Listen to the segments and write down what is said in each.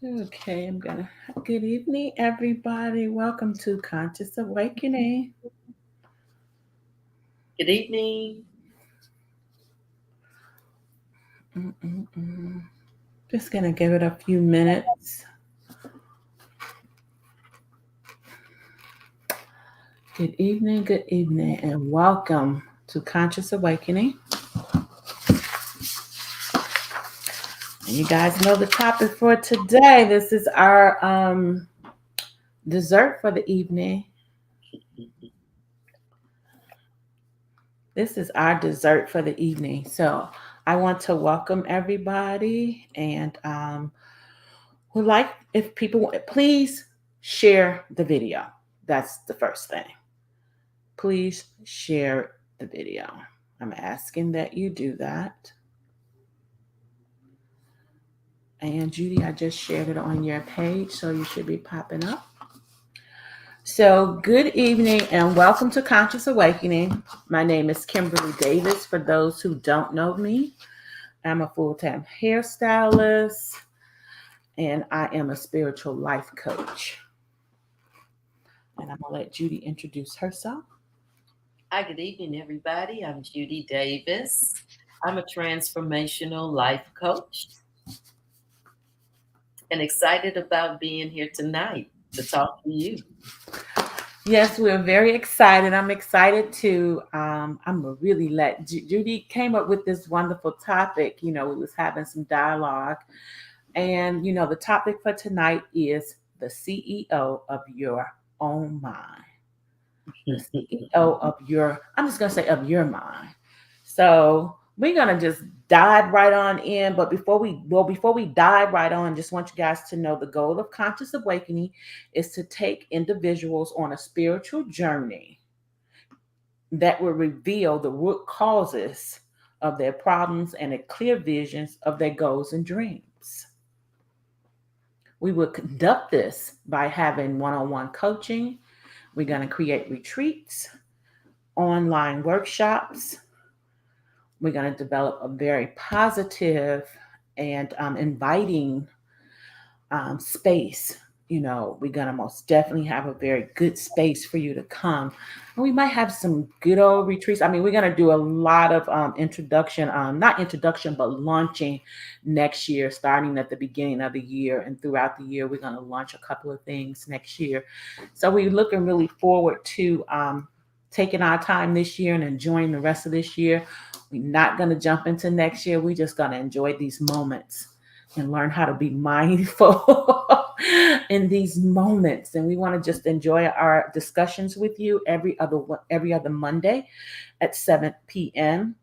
Okay, Good evening, everybody. Welcome to Conscious Awakening. Good evening. Mm-mm-mm. Just gonna give it a few minutes. Good evening, and welcome to Conscious Awakening. And you guys know the topic for today. This is our dessert for the evening. This is our dessert for the evening. So I want to welcome everybody and would like if people please share the video. That's the first thing. Please share the video. I'm asking that you do that. And Judy, I just shared it on your page, so you should be popping up. So, good evening and welcome to Conscious Awakening. My name is Kimberly Davis. For those who don't know me, I'm a full time hairstylist and I am a spiritual life coach. And I'm going to let Judy introduce herself. Hi, good evening, everybody. I'm Judy Davis. I'm a transformational life coach and excited about being here tonight to talk to you. Yes, we're very excited. I'm excited to. I'm gonna really let Judy came up with this wonderful topic. We was having some dialogue, and the topic for tonight is the CEO of your own mind. The CEO of your. I'm just gonna say of your mind. So we're gonna just dive right on in. But before we dive right on, just want you guys to know the goal of conscious awakening is to take individuals on a spiritual journey that will reveal the root causes of their problems and a clear visions of their goals and dreams. We will conduct this by having one-on-one coaching. We're going to create retreats, online workshops. We're going to develop a very positive and inviting space. We're going to most definitely have a very good space for you to come. And we might have some good old retreats. I mean, we're going to do a lot of introduction, not introduction, but launching next year, starting at the beginning of the year. And throughout the year, we're going to launch a couple of things next year. So we're looking really forward to taking our time this year and enjoying the rest of this year. We're not going to jump into next year. We're just going to enjoy these moments and learn how to be mindful in these moments. And we want to just enjoy our discussions with you every other Monday at 7 p.m.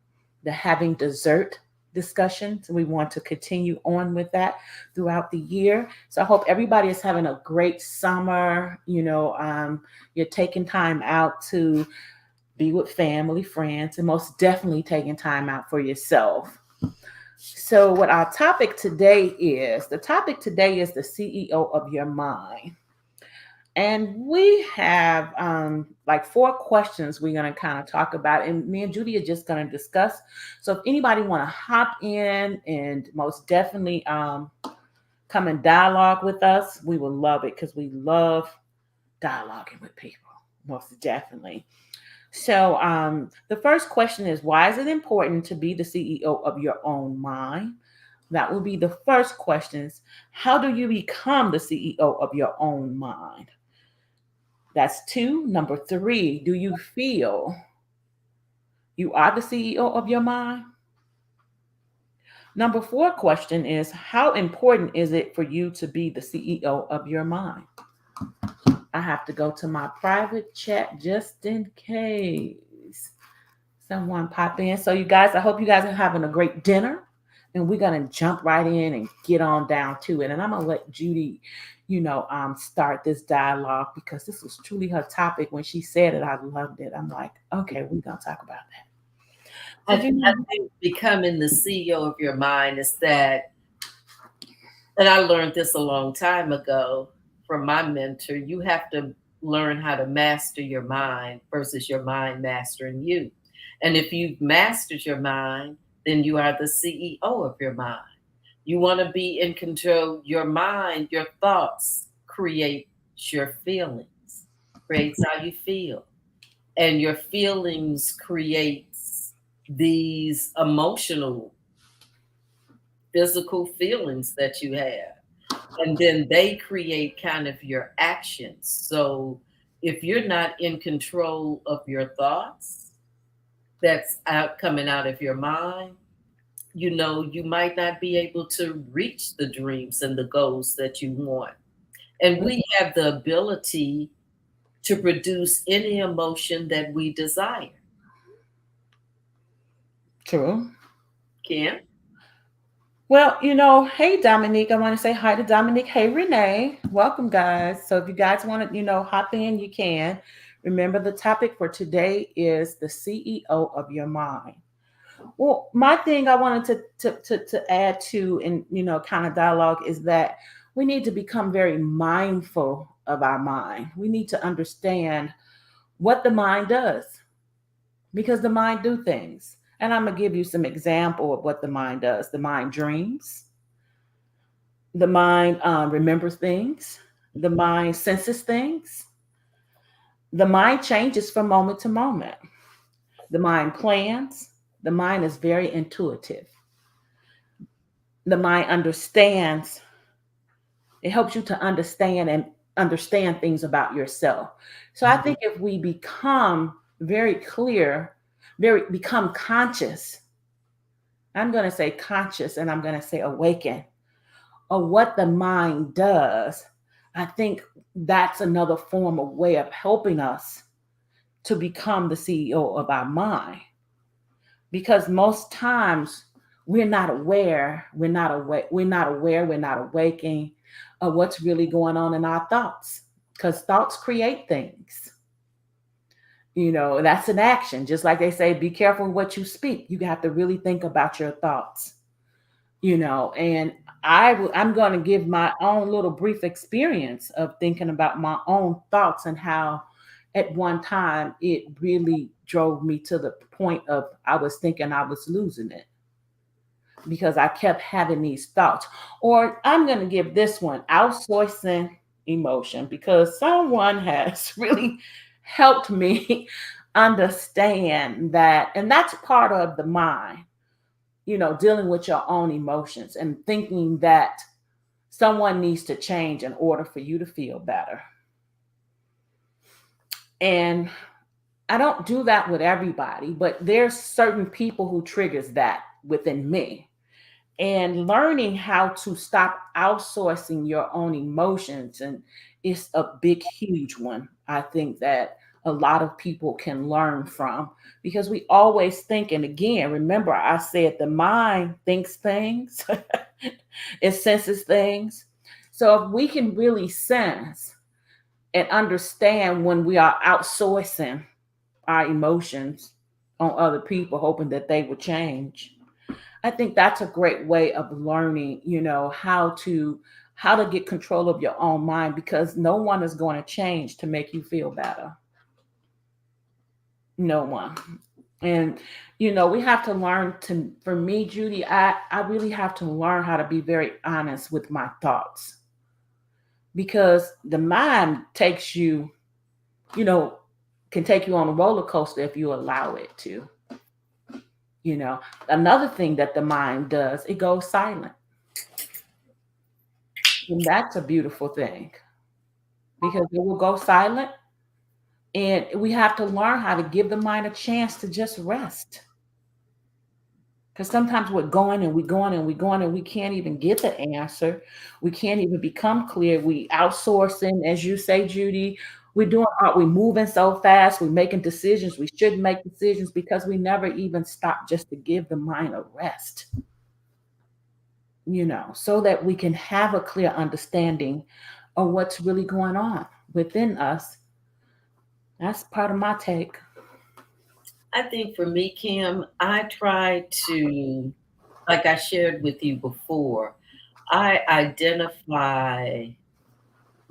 The having dessert discussions. We want to continue on with that throughout the year. So I hope everybody is having a great summer. You're taking time out to be with family, friends, and most definitely taking time out for yourself. So, what our topic today is the topic today is the CEO of your mind. And we have like four questions we're going to kind of talk about, and me and Judy are just going to discuss. So, if anybody want to hop in and most definitely come and dialogue with us, we will love it because we love dialoguing with people, most definitely. So, the first question is why is it important to be the CEO of your own mind? That will be the first questions. How do you become the CEO of your own mind? That's two. Number three, do you feel you are the CEO of your mind? Number four question is how important is it for you to be the CEO of your mind? I have to go to my private chat just in case someone pop in. So you guys, I hope you guys are having a great dinner. And we're gonna jump right in and get on down to it. And I'm gonna let Judy, start this dialogue because this was truly her topic. When she said it, I loved it. I'm like, okay, we're gonna talk about that. I, So I Judy, think becoming the CEO of your mind is that, and I learned this a long time ago from my mentor, you have to learn how to master your mind versus your mind mastering you. And if you've mastered your mind, then you are the CEO of your mind. You want to be in control. Your mind, your thoughts create your feelings, creates how you feel. And your feelings creates these emotional, physical feelings that you have. And then they create kind of your actions. So if you're not in control of your thoughts, that's out coming out of your mind, you might not be able to reach the dreams and the goals that you want. And we have the ability to produce any emotion that we desire. True. Kim? Well, hey Dominique, I want to say hi to Dominique. Hey Renee, welcome guys. So if you guys want to, hop in, you can. Remember the topic for today is the CEO of your mind. Well, my thing I wanted to add to and kind of dialogue is that we need to become very mindful of our mind. We need to understand what the mind does because the mind do things. And I'm gonna give you some example of what the mind does. The mind dreams. The mind remembers things. The mind senses things. The mind changes from moment to moment. The mind plans. The mind is very intuitive. The mind understands. It helps you to understand things about yourself. So I think if we become very clear, become conscious, I'm going to say conscious and I'm going to say awaken of what the mind does, I think that's another form of way of helping us to become the CEO of our mind. Because most times we're not awakening of what's really going on in our thoughts. Because thoughts create things. That's an action. Just like they say, be careful what you speak. You have to really think about your thoughts. And I'm going to give my own little brief experience of thinking about my own thoughts and how at one time it really drove me to the point of I was thinking I was losing it because I kept having these thoughts. Or I'm going to give this one outsourcing emotion because someone has really helped me understand that. And that's part of the mind, dealing with your own emotions and thinking that someone needs to change in order for you to feel better. And I don't do that with everybody, but there's certain people who triggers that within me. And learning how to stop outsourcing your own emotions and it's a big huge one. I think that a lot of people can learn from because we always think, and again, remember I said the mind thinks things, it senses things. So if we can really sense and understand when we are outsourcing our emotions on other people, hoping that they will change, I think that's a great way of learning, how to get control of your own mind because no one is going to change to make you feel better. No one. And we have to learn to for me, Judy, I really have to learn how to be very honest with my thoughts because the mind takes you, you know, can take you on a roller coaster if you allow it to. You know, another thing that the mind does, it goes silent. And that's a beautiful thing because it will go silent. And we have to learn how to give the mind a chance to just rest. Because sometimes we're going and we're going and we're going and we can't even get the answer. We can't even become clear. We outsourcing, as you say, Judy. We're moving so fast. We're making decisions. We shouldn't make decisions because we never even stop just to give the mind a rest. So that we can have a clear understanding of what's really going on within us. That's part of my take. I think for me, Kim, I try to, like I shared with you before, I identify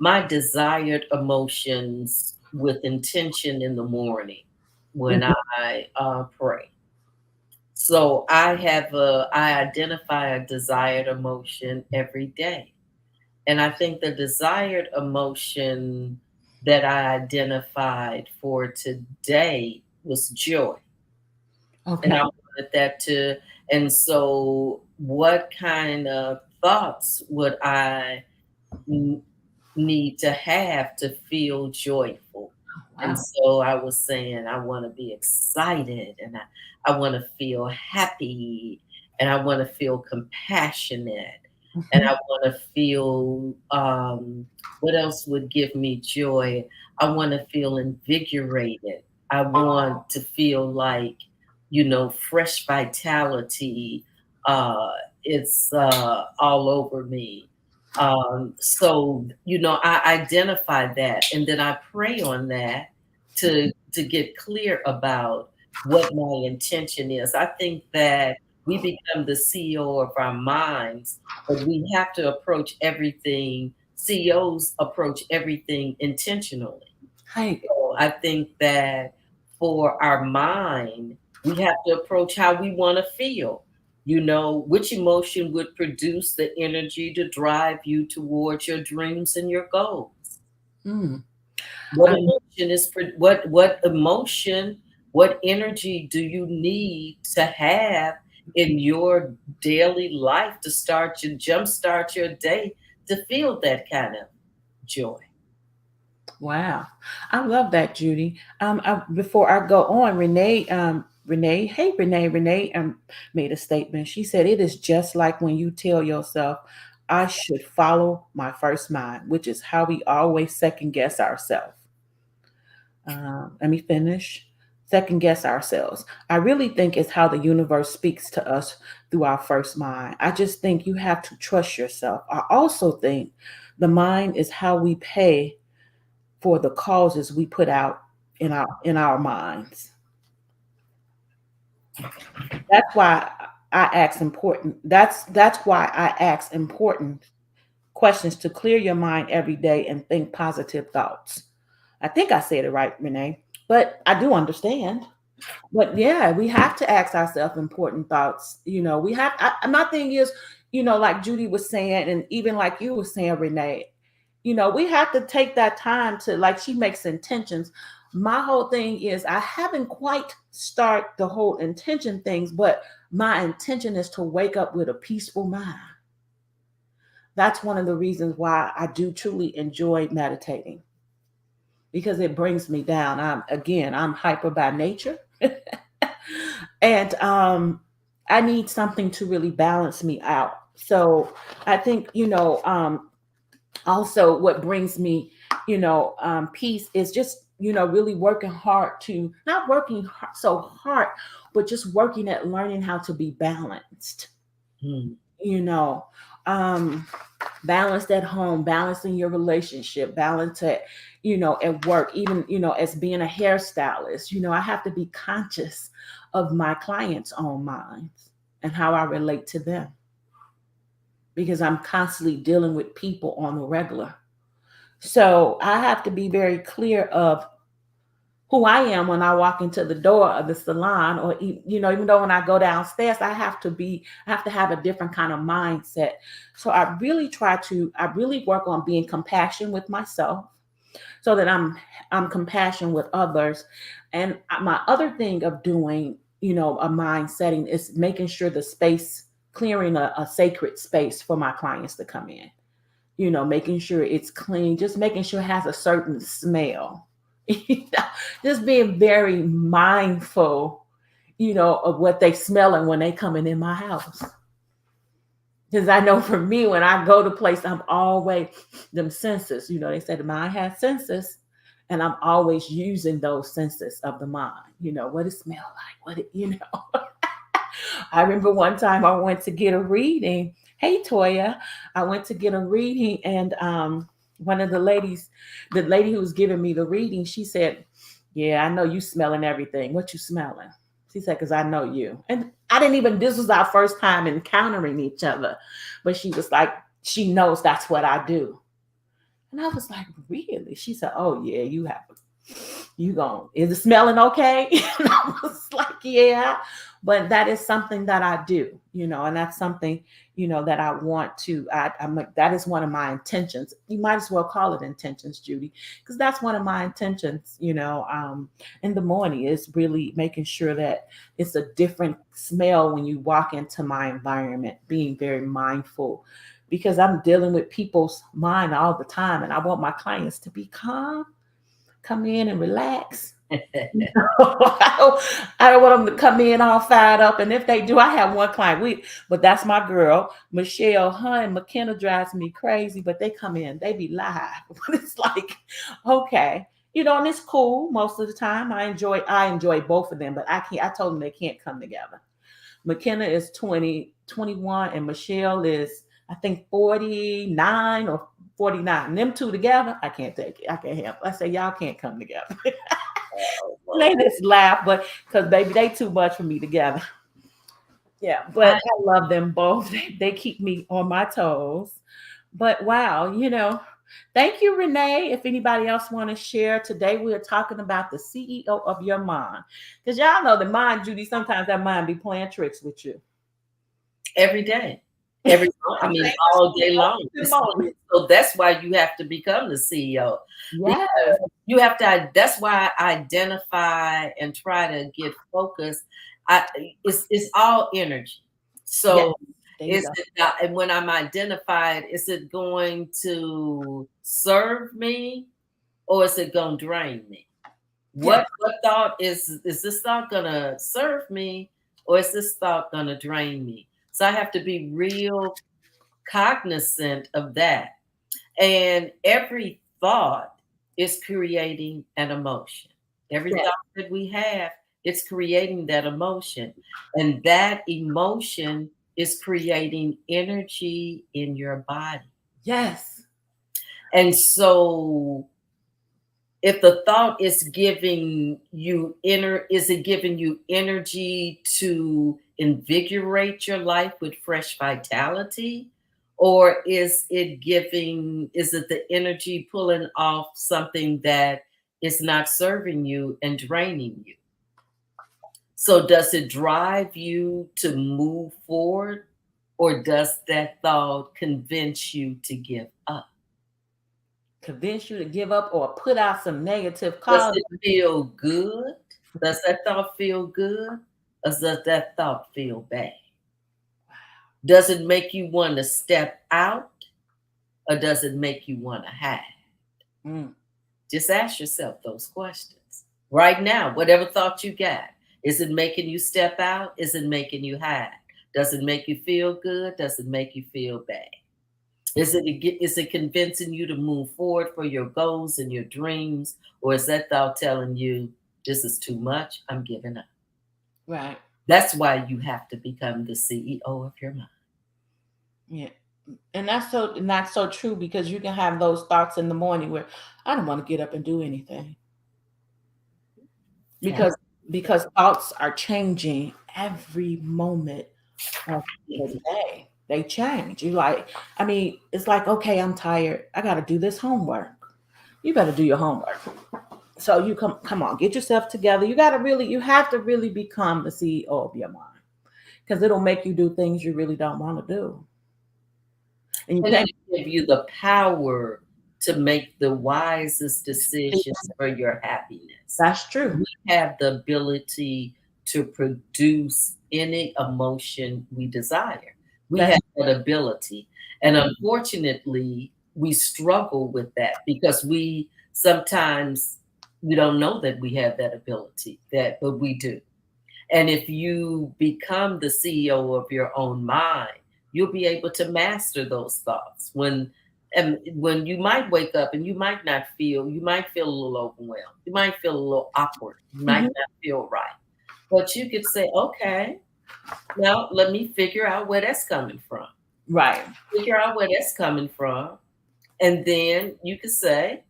my desired emotions with intention in the morning when Mhm. I pray. So I identify a desired emotion every day. And I think the desired emotion that I identified for today was joy. And I Okay. wanted that to, and so what kind of thoughts would I n- need to have to feel joyful? And Wow. so I was saying, I want to be excited and I want to feel happy and I want to feel compassionate and Mhm. I want to feel, what else would give me joy? I want to feel invigorated. I want to feel like, fresh vitality. Uh, it's all over me. So, I identify that and then I pray on that to get clear about what my intention is. I think that we become the CEO of our minds, but we have to approach everything. CEOs approach everything intentionally. Hey. So I think that for our mind, we have to approach how we want to feel. Which emotion would produce the energy to drive you towards your dreams and your goals? Mm. What Um, emotion is what emotion, what energy do you need to have in your daily life to jumpstart your day to feel that kind of joy? wow. I love that, Judy. Before I go on, Renee made a statement. She said, "It is just like when you tell yourself, I should follow my first mind," which is how we always second guess ourselves. Let me finish. Second guess ourselves. I really think it's how the universe speaks to us through our first mind. I just think you have to trust yourself. I also think the mind is how we pay for the causes we put out in our minds. That's why I ask important. That's why I ask important questions to clear your mind every day and think positive thoughts. I think I said it right, Renee, but I do understand. But yeah, we have to ask ourselves important thoughts. We have. My thing is, like Judy was saying, and even like you were saying, Renee. We have to take that time to, like, she makes intentions. My whole thing is, I haven't quite start the whole intention things, but my intention is to wake up with a peaceful mind. That's one of the reasons why I do truly enjoy meditating, because it brings me down. I'm hyper by nature. And I need something to really balance me out. So I think, also what brings me, peace is just, really working hard to not working so hard, but just working at learning how to be balanced. Hmm. You know, um, balanced at home, balancing your relationship, balance at work, even, as being a hairstylist, I have to be conscious of my clients' own minds and how I relate to them, because I'm constantly dealing with people on the regular. So I have to be very clear of who I am when I walk into the door of the salon, or even though when I go downstairs, I have to have a different kind of mindset. So I really work on being compassionate with myself, so that I'm compassionate with others. And my other thing of doing, a mind setting, is making sure the space, clearing a sacred space for my clients to come in. Making sure it's clean, just making sure it has a certain smell. Just being very mindful, of what they smelling when they coming in my house. Because I know for me, when I go to place, I'm always them senses. They say the mind has senses, and I'm always using those senses of the mind. What it smell like, I remember one time I went to get a reading. Hey, Toya, I went to get a reading, and one of the lady who was giving me the reading, she said, "Yeah, I know you smelling everything. What you smelling?" She said, "Because I know you." And I didn't even. This was our first time encountering each other, but she was like, she knows that's what I do. And I was like, "Really?" She said, "Oh yeah, you going? Is it smelling okay?" And I was like, "Yeah." but that is something that I do, and that's something, that I want to, that is one of my intentions. You might as well call it intentions, Judy, because that's one of my intentions, in the morning is really making sure that it's a different smell when you walk into my environment, being very mindful because I'm dealing with people's mind all the time and I want my clients to be calm, come in and relax. I don't want them to come in all fired up. And if they do, I have one client, but that's my girl, Michelle. Her and McKenna drives me crazy, but they come in, they be live. But it's like, okay, and it's cool most of the time. I enjoy both of them, but I told them they can't come together. McKenna is 20, 21, and Michelle is, I think, 49 or 49. And them two together, I can't take it. I can't help. I say, y'all can't come together. They just laugh, but because baby, they too much for me together. Yeah, but I love them both. They keep me on my toes. But wow, thank you, Renee. If anybody else want to share, today we are talking about the CEO of your mind. Because y'all know the mind, Judy, sometimes that mind be playing tricks with you. Every day. I mean, all day long. So that's why you have to become the CEO. Yeah. You have to, that's why I identify and try to get focused. It's all energy. So is it not, and when I'm identified, is it going to serve me or is it going to drain me? What thought is this thought gonna serve me or is this thought gonna drain me? So I have to be real cognizant of that. And every thought is creating an emotion. Every thought that we have, it's creating that emotion. And that emotion is creating energy in your body. Yes. And so if the thought is giving you is it giving you energy to invigorate your life with fresh vitality? Or is it the energy pulling off something that is not serving you and draining you? So does it drive you to move forward? Or does that thought convince you to give up? Convince you to give up or put out some negative Does it feel good? Does that thought feel good? Or does that thought feel bad? Does it make you want to step out? Or does it make you want to hide? Just ask yourself those questions. Right now, whatever thought you got, is it making you step out? Is it making you hide? Does it make you feel good? Does it make you feel bad? Is it convincing you to move forward for your goals and your dreams? Or is that thought telling you, this is too much, I'm giving up? Right. That's why you have to become the CEO of your mind. Yeah. And that's so true because you can have those thoughts in the morning where I don't want to get up and do anything. Because thoughts are changing every moment of the day. They change. It's like, okay, I'm tired. I got to do this homework. You better do your homework. So you come on, get yourself together. You have to really become the CEO of your mind because it'll make you do things you really don't want to do. And you can't give you the power to make the wisest decisions for your happiness. That's true. We have the ability to produce any emotion we desire. We have that ability. And unfortunately, we struggle with that because sometimes we don't know that we have that ability, but we do. And if you become the CEO of your own mind, you'll be able to master those thoughts. When you might wake up and you might feel a little overwhelmed. You might feel a little awkward. You might not feel right. But you could say, okay, now let me figure out where that's coming from. Right. Figure out where that's coming from. And then you could say,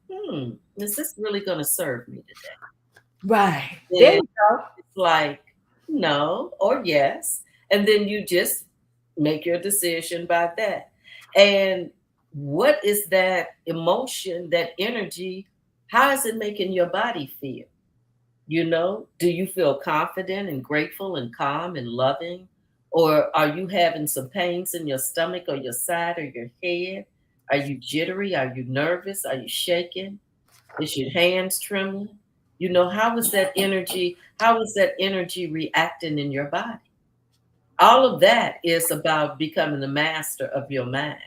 is this really going to serve me today? Right. There you go. It's like, no or yes. And then you just make your decision by that. And what is that emotion, that energy? How is it making your body feel? You know, do you feel confident and grateful and calm and loving? Or are you having some pains in your stomach or your side or your head? Are you jittery? Are you nervous? Are you shaking? Is your hands trembling? You know, how is that energy? How is that energy reacting in your body? All of that is about becoming the master of your mind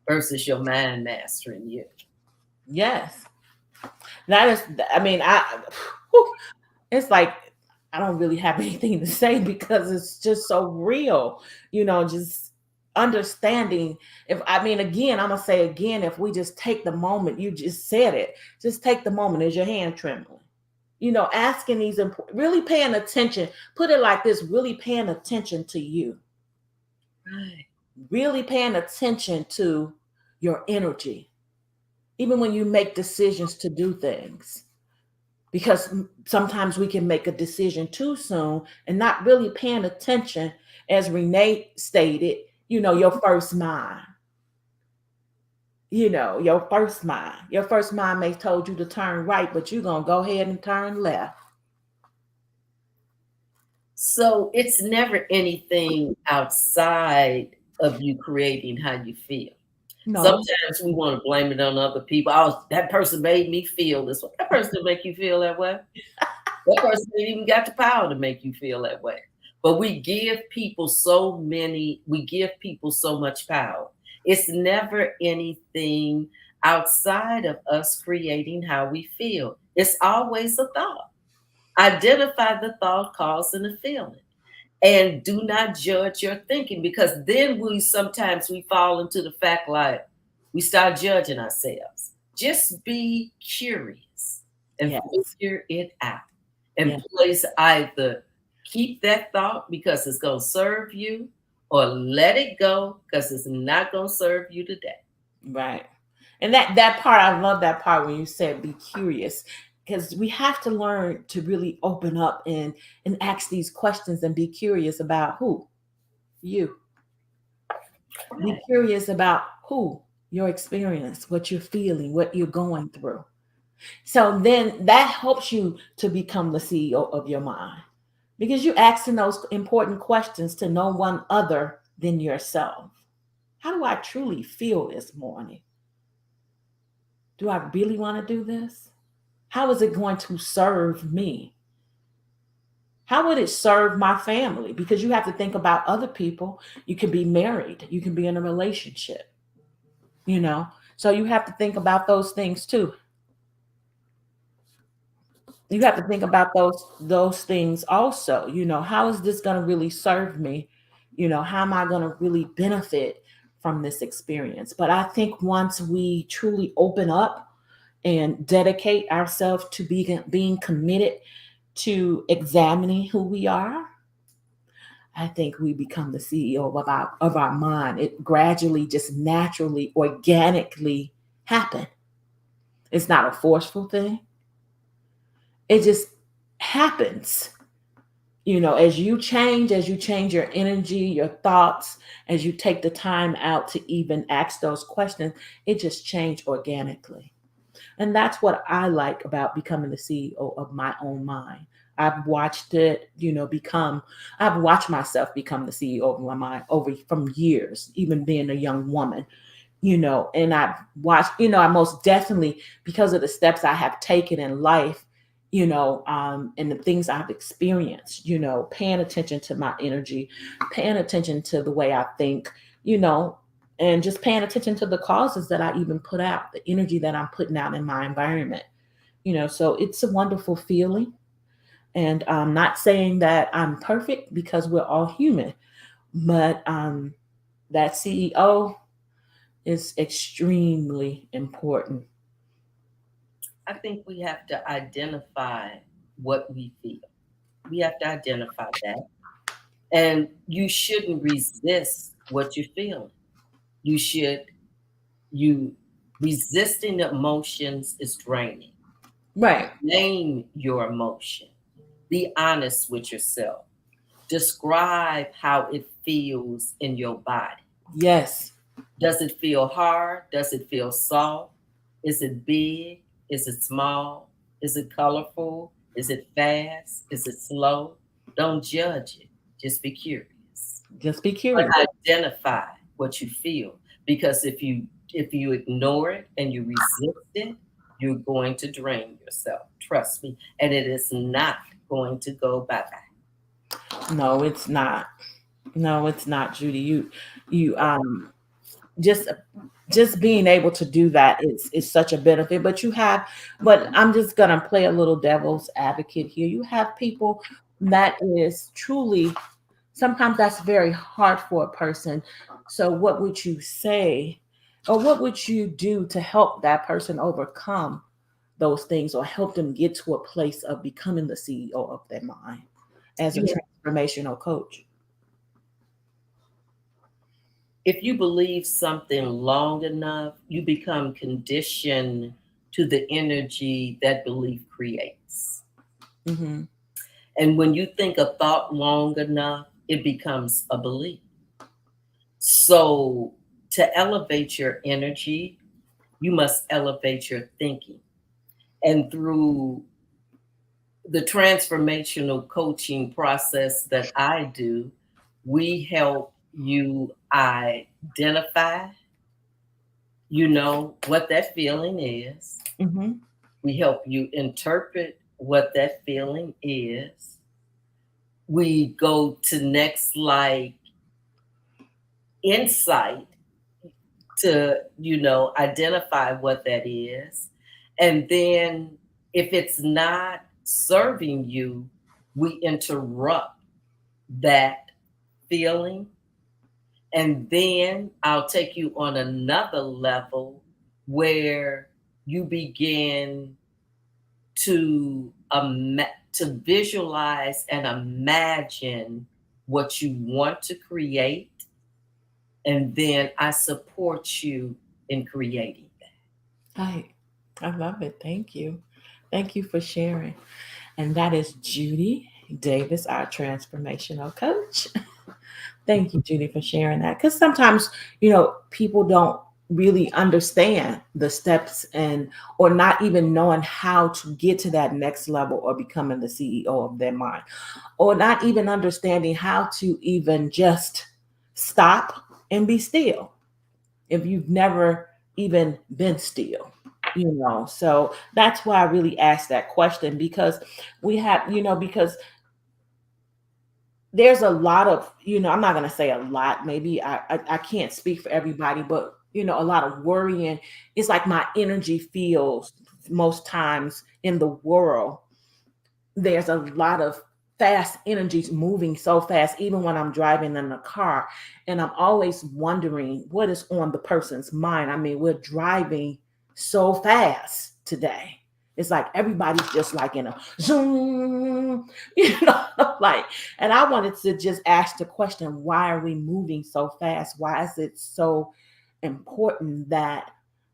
versus your mind mastering you. Yes. That is, I mean, whew, it's like I don't really have anything to say because it's just so real, just understanding. If I mean, again, I'm gonna say again, if we just take the moment, you just said it, just take the moment. Is your hand trembling? Asking these really paying attention. Put it like this: really paying attention to you, Right. really paying attention to your energy, even when you make decisions to do things, because sometimes we can make a decision too soon and not really paying attention, as Renee stated, your first mind. Your first mind may told you to turn right, but you're going to go ahead and turn left. So it's never anything outside of you creating how you feel. No. Sometimes we want to blame it on other people. Oh, that person made me feel this way. That person didn't make you feel that way. That person didn't even got the power to make you feel that way. But we give people so much power. It's never anything outside of us creating how we feel. It's always a thought. Identify the thought causing the feeling. And do not judge your thinking, because then we fall into the fact like we start judging ourselves. Just be curious and Yes. figure it out, and Yes. place either keep that thought because it's going to serve you, or let it go because it's not going to serve you today. Right. And that part, I love that part when you said be curious, because we have to learn to really open up and ask these questions and be curious about who? You. Be Right. curious about who, your experience, what you're feeling, what you're going through. So then that helps you to become the CEO of your mind, because you're asking those important questions to no one other than yourself. How do I truly feel this morning? Do I really want to do this? How is it going to serve me? How would it serve my family? Because you have to think about other people. You can be married, you can be in a relationship, you know? So you have to think about those things too. You have to think about those things also. How is this going to really serve me? How am I going to really benefit from this experience? But I think once we truly open up and dedicate ourselves to being committed to examining who we are, I think we become the CEO of our mind. It gradually, just naturally, organically happen. It's not a forceful thing. It just happens. As you change your energy, your thoughts, as you take the time out to even ask those questions, it just change organically. And that's what I like about becoming the CEO of my own mind. I've watched it, I've watched myself become the CEO of my mind over from years, even being a young woman, and I've watched, I most definitely, because of the steps I have taken in life, and the things I've experienced, paying attention to my energy, paying attention to the way I think, you know, and just paying attention to the causes that I even put out, the energy that I'm putting out in my environment, so it's a wonderful feeling. And I'm not saying that I'm perfect, because we're all human, but that CEO is extremely important. I think we have to identify what we feel. We have to identify that. And you shouldn't resist what you're feeling. You should, you resisting the emotions is draining. Right. Name your emotion. Be honest with yourself. Describe how it feels in your body. Yes. Does it feel hard? Does it feel soft? Is it big? Is it small? Is it colorful? Is it fast? Is it slow? Don't judge it. Just be curious. Just be But curious. identify what you feel. Because if you ignore it and you resist it, you're going to drain yourself. Trust me. And it is not going to go bye-bye. No, it's not. No, it's not, Judy. You just just being able to do that is such a benefit. But I'm just gonna play a little devil's advocate here. You have people that is truly sometimes that's very hard for a person. So what would you say, or what would you do to help that person overcome those things or help them get to a place of becoming the CEO of their mind as a You transformational coach? If you believe something long enough, you become conditioned to the energy that belief creates. Hmm. And when you think a thought long enough, it becomes a belief. So, to elevate your energy, you must elevate your thinking. And through the transformational coaching process that I do, we help you identify, what that feeling is. Hmm. We help you interpret what that feeling is. We go to next like insight to, identify what that is. And then if it's not serving you, we interrupt that feeling. And then I'll take you on another level where you begin to visualize and imagine what you want to create, and then I support you in creating that. I love it. Thank you. Thank you for sharing. And that is Judy Davis, our transformational coach. Thank you, Judy, for sharing that. Because sometimes, people don't really understand the steps and or not even knowing how to get to that next level or becoming the CEO of their mind, or not even understanding how to even just stop and be still if you've never even been still. So that's why I really asked that question, because we have, because there's a lot of, I'm not going to say a lot, maybe I can't speak for everybody, but a lot of worrying. It's like my energy feels most times in the world. There's a lot of fast energies moving so fast, even when I'm driving in the car. And I'm always wondering what is on the person's mind. I mean, we're driving so fast today. It's like everybody's just like in a zoom, like, and I wanted to just ask the question, why are we moving so fast? Why is it so important that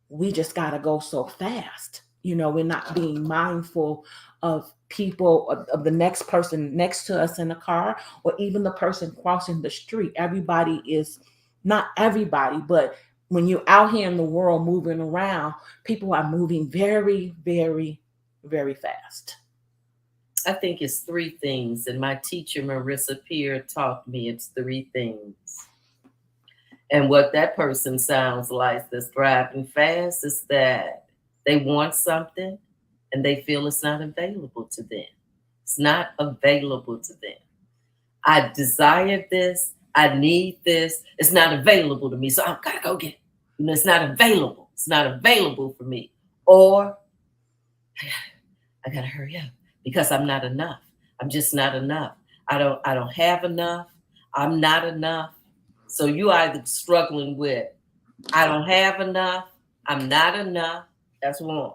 we just got to go so fast? We're not being mindful of people, of the next person next to us in the car, or even the person crossing the street. Everybody is not everybody, but when you're out here in the world moving around, people are moving very, very, very fast. I think it's three things, and my teacher Marissa Peer taught me it's three things. And what that person sounds like that's driving fast is that they want something and they feel it's not available to them. It's not available to them. I desire this. I need this. It's not available to me. So I've got to go get it. It's not available. It's not available for me. Or I got to hurry up because I'm not enough. I'm just not enough. I don't have enough. I'm not enough. So you either struggling with I don't have enough, I'm not enough. That's one.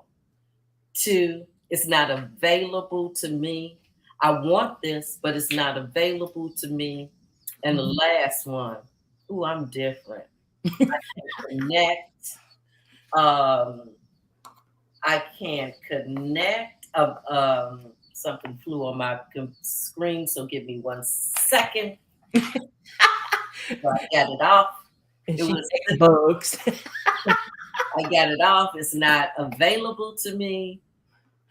Two, it's not available to me. I want this, but it's not available to me. And the Mhm. last one, ooh, I'm different. I can connect. Um, I can connect. Something flew on my screen, so give me 1 second. So I got it off. And It she was takes bugs. I got it off. It's not available to me.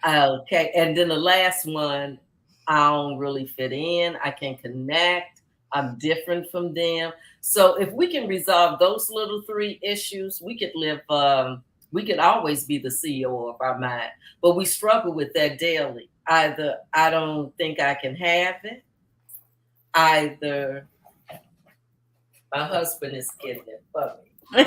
Okay. And then the last one, I don't really fit in. I can connect. I'm different from them. So if we can resolve those little three issues, we could live, we could always be the CEO of our mind. But we struggle with that daily. Either I don't think I can have it, either my husband is getting it for me.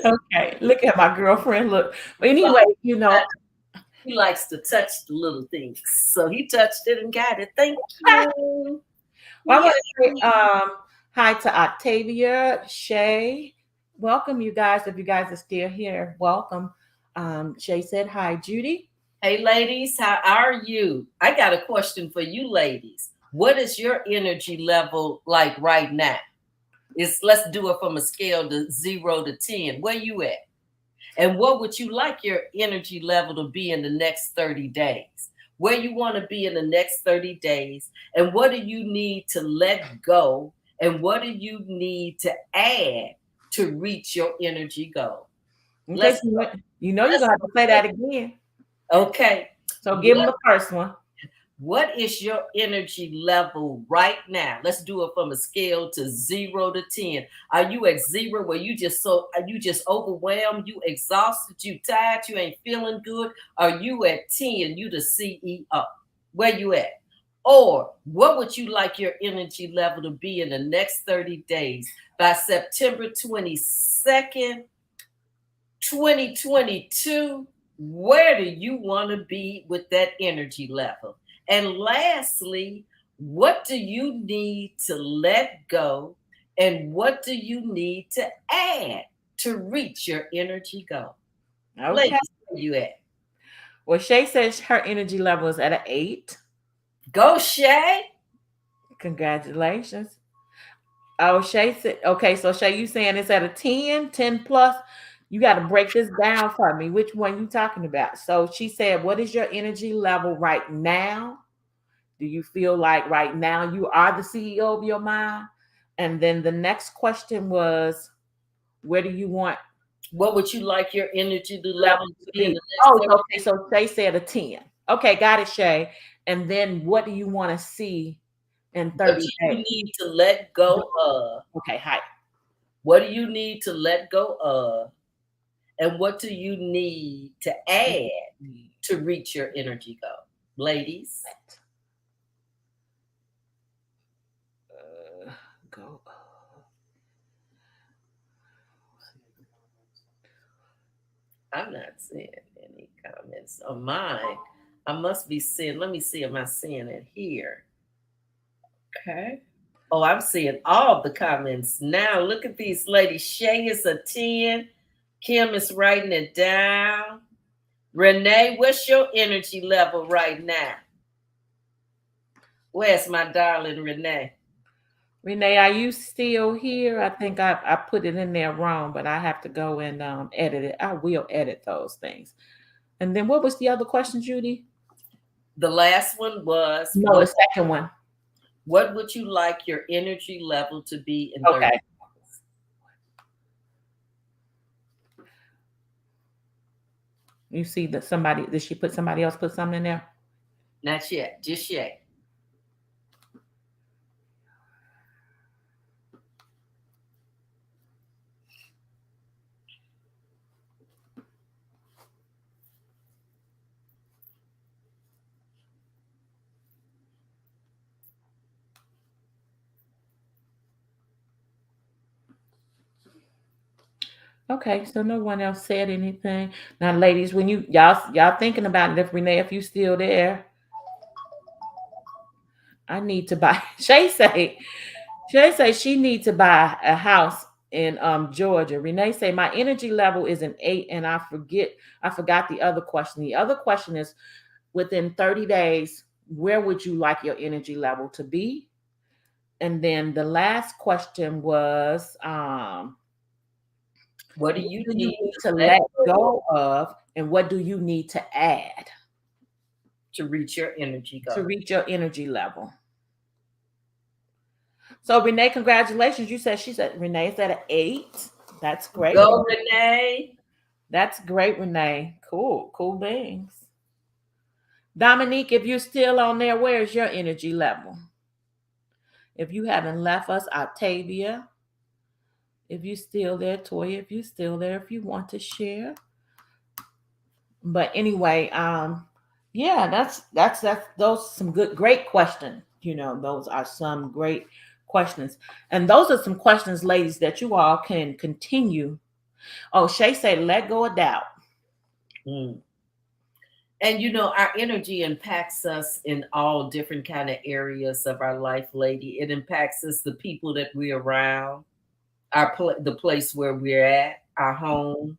Okay, look at my girlfriend. Look, but anyway, He likes to touch the little things. So he touched it and got it. Thank you. well, I want Yay. to say hi to Octavia, Shay. Welcome, you guys. If you guys are still here, welcome. Shay said hi, Judy. Hey, ladies, how are you? I got a question for you, ladies. What is your energy level like right now? Let's do it from a scale to 0 to 10. Where you at? And what would you like your energy level to be in the next 30 days? Where you want to be in the next 30 days? And what do you need to let go? And what do you need to add to reach your energy goal? Okay, Let's so you're going to have to say that again. Okay. So give them the first one. What is your energy level right now? Let's do it from a scale to 0 to 10. Are you at 0 where you just overwhelmed, you exhausted, you tired, you ain't feeling good? Are you at 10, you the CEO? Where you at? Or what would you like your energy level to be in the next 30 days? By September 22nd, 2022, where do you want to be with that energy level? And lastly, what do you need to let go? And what do you need to add to reach your energy goal? Okay. Ladies, where you at? Well, Shay says her energy level is at an 8. Go, Shay. Congratulations. Oh, Shay said, okay, so Shay, you saying it's at a 10, 10 plus? You got to break this down for me. Which one you talking about? So she said, what is your energy level right now? Do you feel like right now you are the CEO of your mind? And then the next question was, where do you want What would you like your energy level to be in the next Oh, okay. So Shay said a 10. Okay, got it, Shay. And then what do you want to see in 30 What do you days? need to let go of? Okay, hi. What do you need to let go of? And what do you need to add to reach your energy goal? Ladies. Go. I'm not seeing any comments on mine. I must be seeing, let me see, am I seeing it here? Okay. Oh, I'm seeing all the comments now. Look at these ladies. Shay is a 10. Kim is writing it down. Renee, what's your energy level right now? Where's my darling Renee? Renee, are you still here? I think I put it in there wrong, but I have to go and edit it. I will edit those things. And then what was the other question, Judy? The last one was No, the second one. What would you like your energy level to be in 30 Okay. days? You see that somebody, did she put somebody else put something in there? Not yet, just yet. Okay, so no one else said anything. Now, ladies, when y'all thinking about it, if Renee, if you still there, I need to buy. Shay say she needs to buy a house in Georgia. Renee say my energy level is an 8, and I forgot the other question. The other question is within 30 days, where would you like your energy level to be? And then the last question was what do you need to let go of, and what do you need to add to reach your energy goal? to reach your energy level? So Renee, congratulations. You said Renee's at an 8. That's great. Go, Renee. That's great, Renee. Cool beans. Dominique, if you're still on there, where's your energy level? If you haven't left us, Octavia, if you're still there, Toya, if you're still there, if you want to share. But anyway, yeah, that's those some good great questions. Those are some great questions. And those are some questions, ladies, that you all can continue. Oh, Shay said, let go of doubt. Mm. And our energy impacts us in all different kind of areas of our life, lady. It impacts us, the people that we're around, the place where we're at, our home,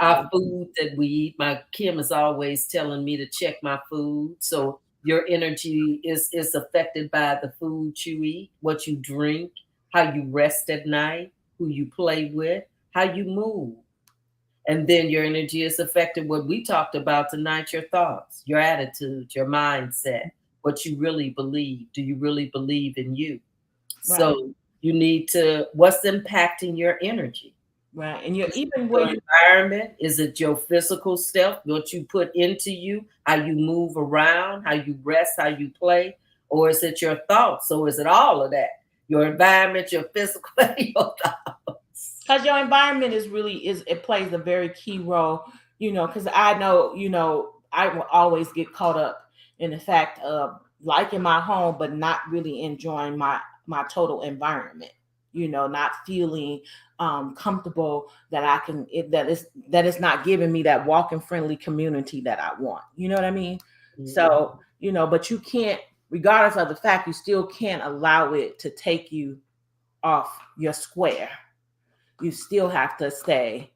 our food that we eat. My Kim is always telling me to check my food. So your energy is affected by the food you eat, what you drink, how you rest at night, who you play with, how you move. And then your energy is affected, what we talked about tonight, your thoughts, your attitude, your mindset, what you really believe. Do you really believe in you? Right. So you need to, what's impacting your energy? Right. And you're even Your where you environment, is it your physical stuff, what you put into you, how you move around, how you rest, how you play, or is it your thoughts? So is it all of that? Your environment, your physical, your thoughts. because your environment it plays a very key role, because I know, I will always get caught up in the fact of liking my home, but not really enjoying my total environment, not feeling comfortable that I can that is not giving me that walking friendly community that I want. You know what I mean? Mhm. So, but you can't, regardless of the fact, you still can't allow it to take you off your square. You still have to stay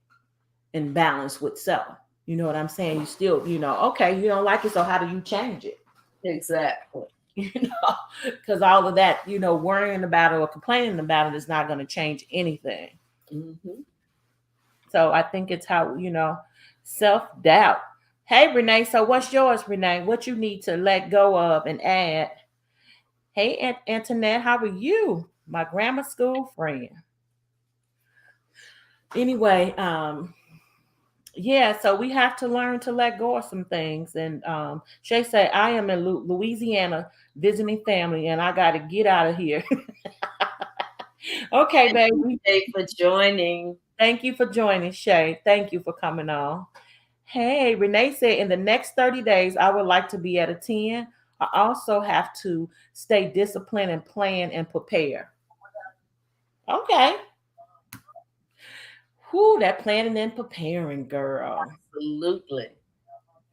in balance with self. You know what I'm saying? You still, okay, you don't like it, so how do you change it? Exactly. Because all of that, worrying about it or complaining about it is not going to change anything. Mm-hmm. So I think it's how, self doubt. Hey, Renee. So what's yours, Renee? What you need to let go of and add? Hey, Antoinette, how are you? My grammar school friend. Anyway, yeah, so we have to learn to let go of some things. And Shay said, I am in Louisiana visiting family and I got to get out of here. Okay, Thank you, baby. Shay, for joining. Thank you for joining, Shay. Thank you for coming on. Hey, Renee said, in the next 30 days, I would like to be at a 10. I also have to stay disciplined and plan and prepare. Okay. Whoo, that planning and preparing, girl. Absolutely.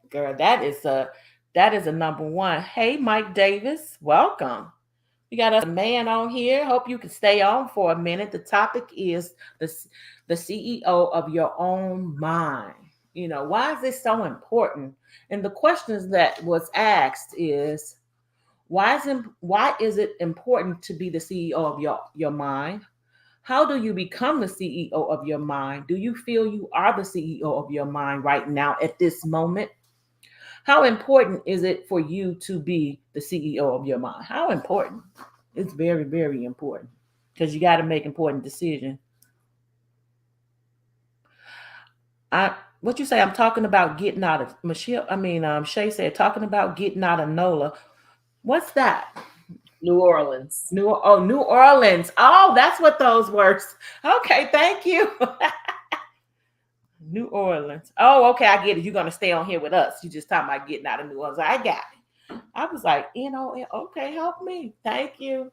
Girl, that is a number one. Hey, Mike Davis, welcome. We got a man on here. Hope you can stay on for a minute. The topic is the CEO of your own mind. Why is this so important? And the questions that was asked is why is it important to be the CEO of your mind? How do you become the CEO of your mind? Do you feel you are the CEO of your mind right now at this moment? How important is it for you to be the CEO of your mind? How important? It's very, very important because you got to make important decisions. What you say? I'm talking about getting out of Michelle. I mean, Shay said talking about getting out of NOLA. What's that? New Orleans. New Orleans. Oh, that's what those words. Okay, thank you. New Orleans. Oh, okay, I get it. You're gonna stay on here with us. You just talking about getting out of New Orleans. I got it. I was like, okay, help me. Thank you.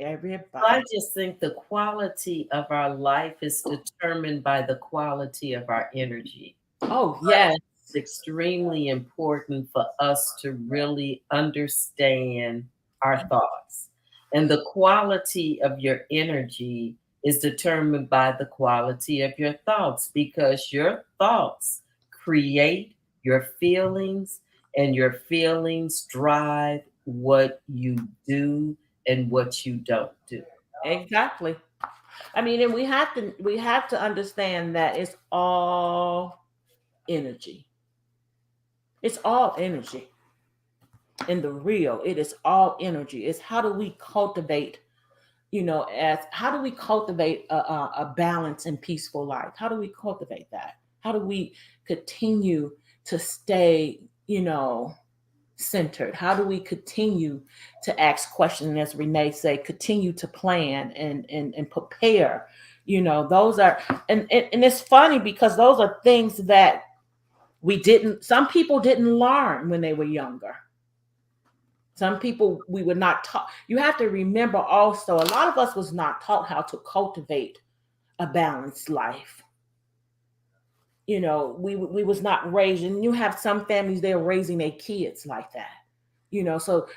Everybody. I just think the quality of our life is determined by the quality of our energy. Oh, yes. It's extremely important for us to really understand our thoughts. And the quality of your energy is determined by the quality of your thoughts, because your thoughts create your feelings, and your feelings drive what you do and what you don't do. Exactly. I mean, and we have to understand that it's all energy. It's all energy. In the real, it is all energy. It's how do we cultivate, as how do we cultivate a balance and peaceful life? How do we cultivate that? How do we continue to stay, centered? How do we continue to ask questions? And as Renee say, continue to plan and prepare. Those are, and it's funny because those are things that some people didn't learn when they were younger. Some people we were not taught. You have to remember also, a lot of us was not taught how to cultivate a balanced life. We was not raised, and you have some families, they're raising their kids like that. So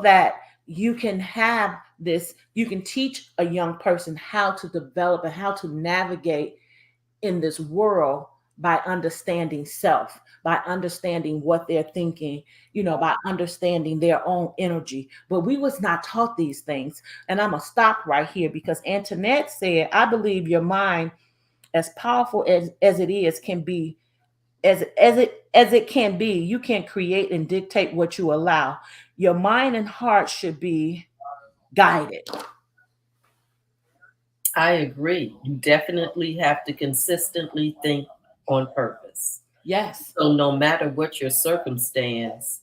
that you can have this, you can teach a young person how to develop and how to navigate in this world by understanding self, by understanding what they're thinking, by understanding their own energy. But we was not taught these things. And I'm gonna stop right here because Antoinette said, I believe your mind, as powerful as it is, can be as it can be, you can create and dictate what you allow. Your mind and heart should be guided. I agree. You definitely have to consistently think on purpose. Yes. So no matter what your circumstance,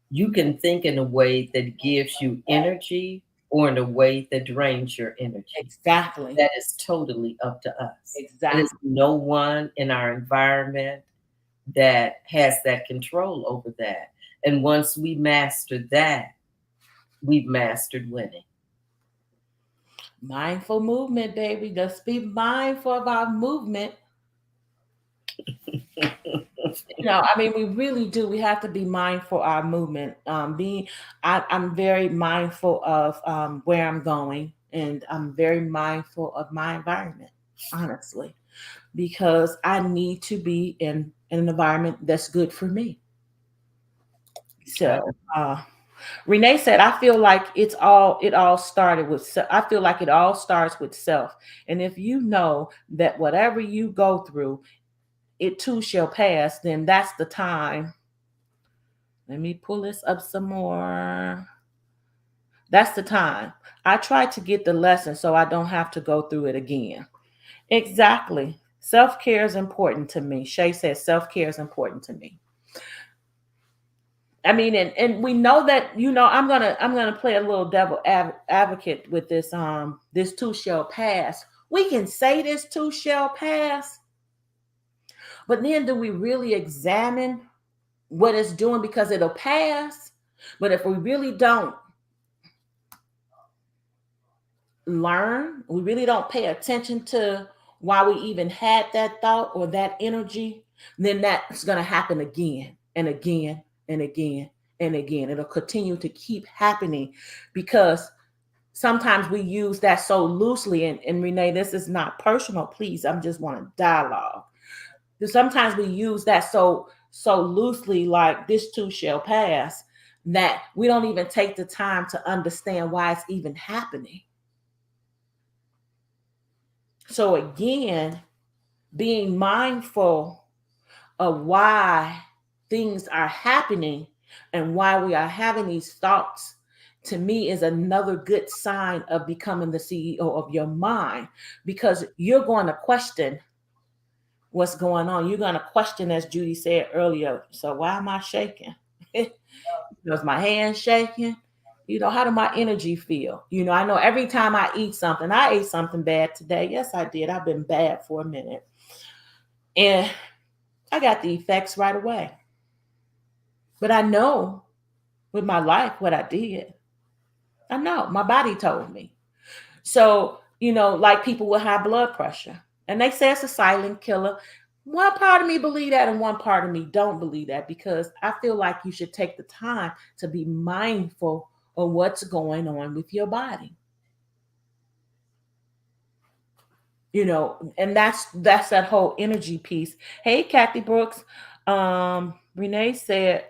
you can think in a way that gives you energy or in a way that drains your energy. Exactly. That is totally up to us. Exactly. There's no one in our environment that has that control over that. And once we master that, we've mastered winning. Mindful movement, baby. Just be mindful of our movement. We really do. We have to be mindful of our movement. I'm very mindful of where I'm going, and I'm very mindful of my environment, honestly, because I need to be in an environment that's good for me. So, Renee said, I feel like it all started with, I feel like it all starts with self. And if you know that whatever you go through, it too shall pass, then that's the time. Let me pull this up some more. That's the time. I try to get the lesson so I don't have to go through it again. Exactly. Self-care is important to me. Shay says self-care is important to me. And we know that, I'm gonna play a little devil advocate with this. This too shall pass. We can say this too shall pass, but then do we really examine what it's doing? Because it'll pass, but if we really don't learn, we really don't pay attention to why we even had that thought or that energy, then that's gonna happen again and again and again and again. It'll continue to keep happening because sometimes we use that so loosely. And Renee, this is not personal, please. I'm just want to dialogue. Sometimes we use that so loosely, like this too shall pass, that we don't even take the time to understand why it's even happening. So again, being mindful of why things are happening and why we are having these thoughts, to me, is another good sign of becoming the CEO of your mind, because you're going to question what's going on. You're going to question, as Judy said earlier, so why am I shaking? Is my hand shaking? How do my energy feel? I know every time I eat something, I ate something bad today. Yes, I did. I've been bad for a minute. And I got the effects right away. But I know with my life what I did. I know my body told me. So, like people with high blood pressure, and they say it's a silent killer. One part of me believe that and one part of me don't believe that, because I feel like you should take the time to be mindful of what's going on with your body. And that's that whole energy piece. Hey, Kathy Brooks. Renee said,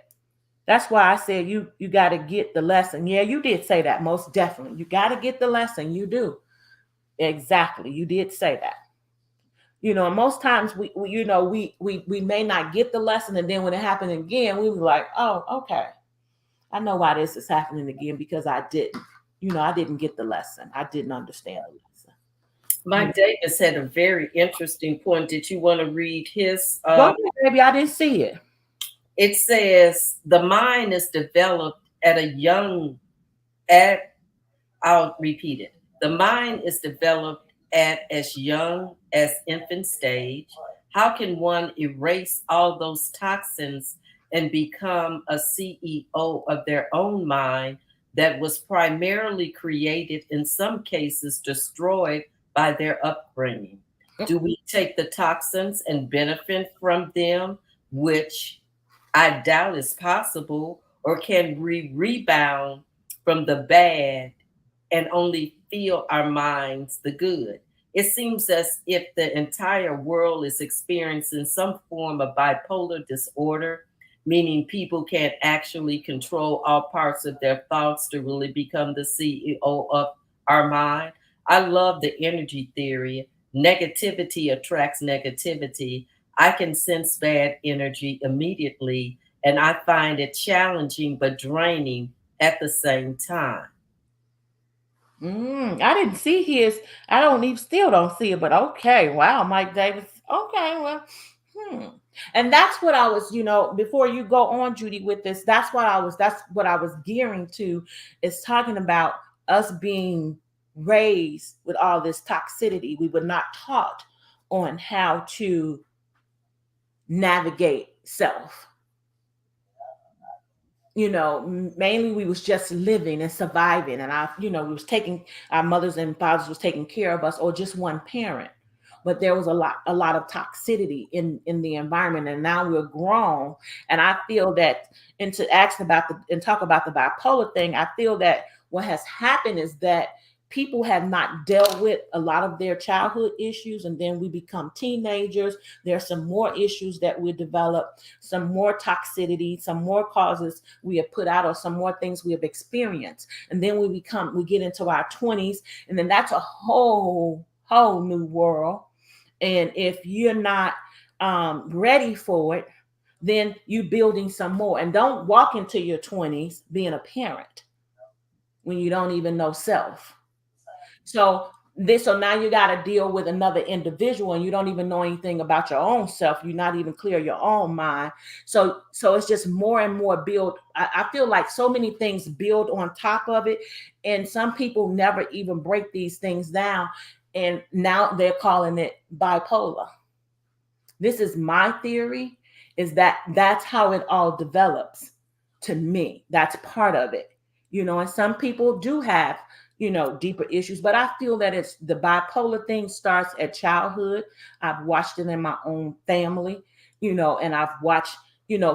that's why I said you got to get the lesson. Yeah, you did say that, most definitely. You got to get the lesson. You do. Exactly. You did say that. Most times we may not get the lesson, and then when it happened again, we were like, oh, okay, I know why this is happening again, because I didn't get the lesson. I didn't understand the lesson. Mike Davis had a very interesting point. Did you want to read his? Go ahead, baby. I didn't see it. It says the mind is developed at a young at I'll repeat it. The mind is developed at as young as infant stage. How can one erase all those toxins and become a CEO of their own mind that was primarily created, in some cases destroyed by their upbringing? Do we take the toxins and benefit from them, which I doubt is possible, or can we rebound from the bad and only feel our minds the good? It seems as if the entire world is experiencing some form of bipolar disorder, meaning people can't actually control all parts of their thoughts to really become the CEO of our mind. I love the energy theory. Negativity attracts negativity. I can sense bad energy immediately, and I find it challenging but draining at the same time. I didn't see his. I don't even still don't see it, but okay. Wow, Mike Davis. Okay, well, hmm. And that's what I was, before you go on, Judy, with this, that's what I was gearing to, is talking about us being raised with all this toxicity. We were not taught on how to navigate self. Mainly we was just living and surviving, and we was taking, our mothers and fathers was taking care of us, or just one parent. But there was a lot of toxicity in the environment, and now we're grown. And I feel that, and to ask about and talk about the bipolar thing, I feel that what has happened is that people have not dealt with a lot of their childhood issues, and then we become teenagers. There's some more issues that we develop, some more toxicity, some more causes we have put out, or some more things we have experienced. And then we get into our 20s, and then that's a whole new world. And if you're not ready for it, then you building some more. And don't walk into your 20s being a parent when you don't even know self. So now you got to deal with another individual, and you don't even know anything about your own self. You're not even clear your own mind. So it's just more and more build. I feel like so many things build on top of it, and some people never even break these things down, and now they're calling it bipolar. This is my theory, is that that's how it all develops. To me, that's part of it. And some people do have deeper issues, but I feel that it's the bipolar thing starts at childhood. I've watched it in my own family, and I've watched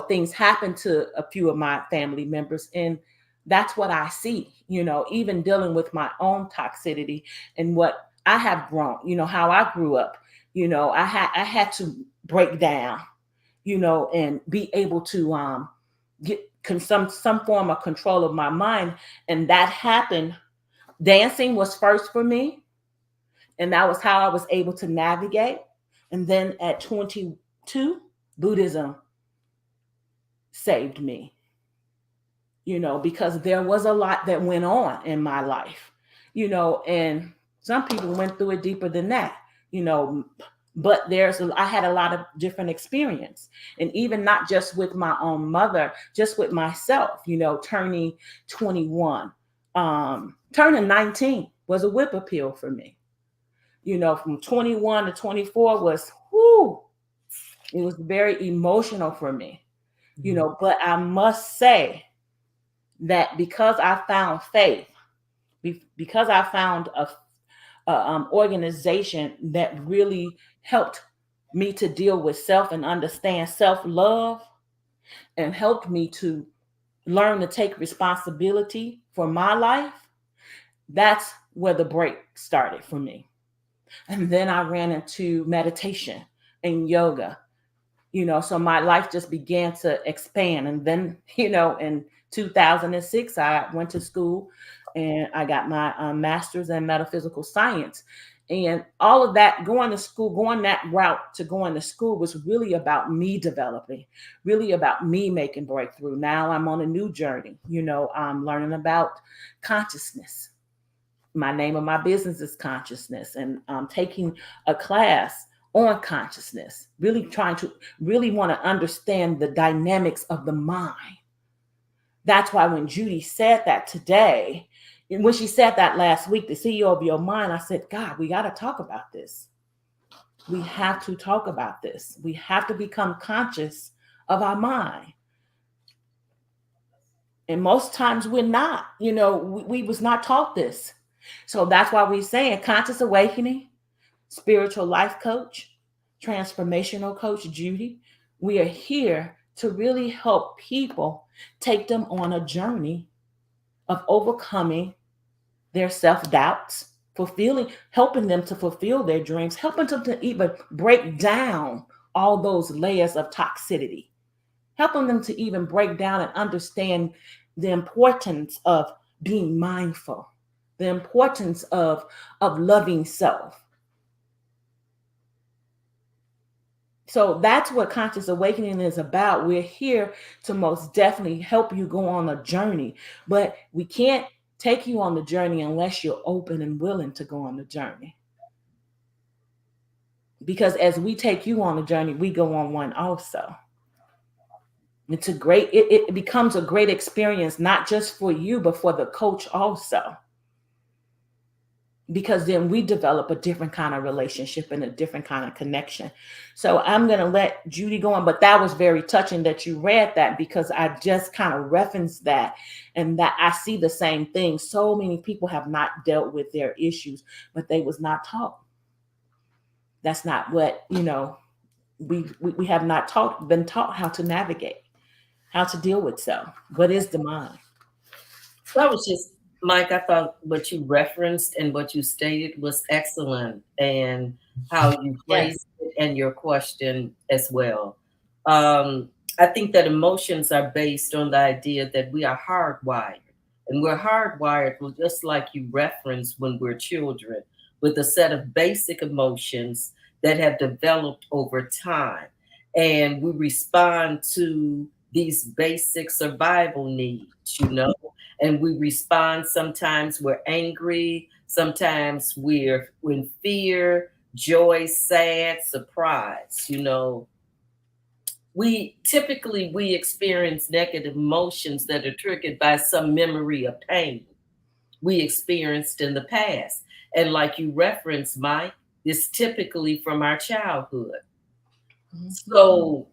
things happen to a few of my family members, and that's what I see, even dealing with my own toxicity and what I have grown, how I grew up. I had to break down, and be able to get some form of control of my mind. And that happened. Dancing was first for me, and that was how I was able to navigate. And then at 22, Buddhism saved me, because there was a lot that went on in my life, and some people went through it deeper than that, you know, but I had a lot of different experience, and even not just with my own mother, just with myself, turning 21, turning 19 was a whip appeal for me. From 21 to 24 was, whoo, it was very emotional for me, but I must say that because I found faith, because I found a organization that really helped me to deal with self and understand self-love, and helped me to learn to take responsibility for my life, that's where the break started for me. And then I ran into meditation and yoga, so my life just began to expand. And then, in 2006, I went to school and I got my master's in metaphysical science. And all of that, going to school, going that route to going to school, was really about me developing, really about me making breakthrough. Now I'm on a new journey. I'm learning about consciousness. My name of my business is consciousness, and I'm taking a class on consciousness, really trying to really want to understand the dynamics of the mind. That's why when Judy said that today, and when she said that last week, the CEO of your mind, I said, God, we got to talk about this. We have to talk about this. We have to become conscious of our mind. And most times we're not, we was not taught this. So that's why we're saying conscious awakening, spiritual life coach, transformational coach Judy. We are here to really help people, take them on a journey of overcoming their self-doubts, helping them to fulfill their dreams, helping them to even break down all those layers of toxicity, helping them to even break down and understand the importance of being mindful, the importance of loving self. So that's what conscious awakening is about. We're here to most definitely help you go on a journey, but we can't take you on the journey unless you're open and willing to go on the journey. Because as we take you on the journey, we go on one also. It becomes a great experience, not just for you, but for the coach also. Because then we develop a different kind of relationship and a different kind of connection. So I'm going to let Judy go on, but that was very touching that you read that, because I just kind of referenced that, and that I see the same thing. So many people have not dealt with their issues, but they was not taught. That's not what, we have not been taught how to navigate, how to deal with self. What is the mind? That was just, Mike, I thought what you referenced and what you stated was excellent, and how you phrased it and your question as well. I think that emotions are based on the idea that we are hardwired, and we're hardwired, well, just like you referenced, when we're children, with a set of basic emotions that have developed over time. And we respond to these basic survival needs, and we respond. Sometimes we're angry, sometimes we're in fear, joy, sad, surprise. We experience negative emotions that are triggered by some memory of pain we experienced in the past. And like you referenced, Mike, it's typically from our childhood. Mm-hmm. So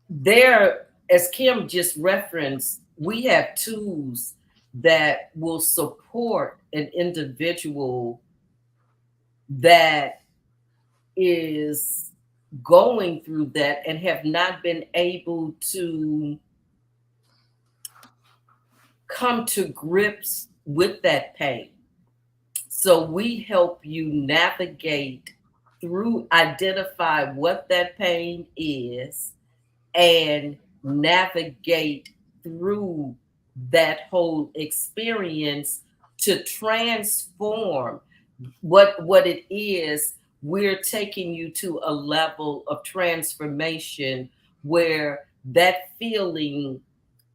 there, as Kim just referenced, we have tools that will support an individual that is going through that and have not been able to come to grips with that pain. So we help you navigate through, identify what that pain is, and navigate through that whole experience to transform what it is. We're taking you to a level of transformation where that feeling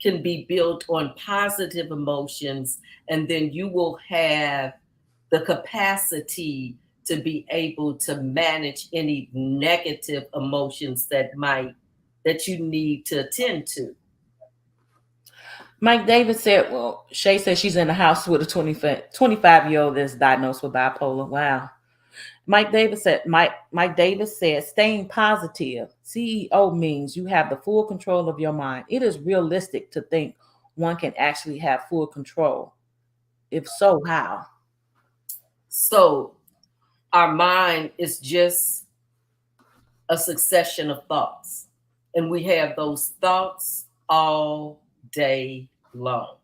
can be built on positive emotions, and then you will have the capacity to be able to manage any negative emotions that you need to attend to. Mike Davis said, well, Shay says she's in the house with a 25-year-old that's diagnosed with bipolar. Wow. Mike Davis said, staying positive, CEO, means you have the full control of your mind. It is realistic to think one can actually have full control. If so, how? So our mind is just a succession of thoughts, and we have those thoughts all day long.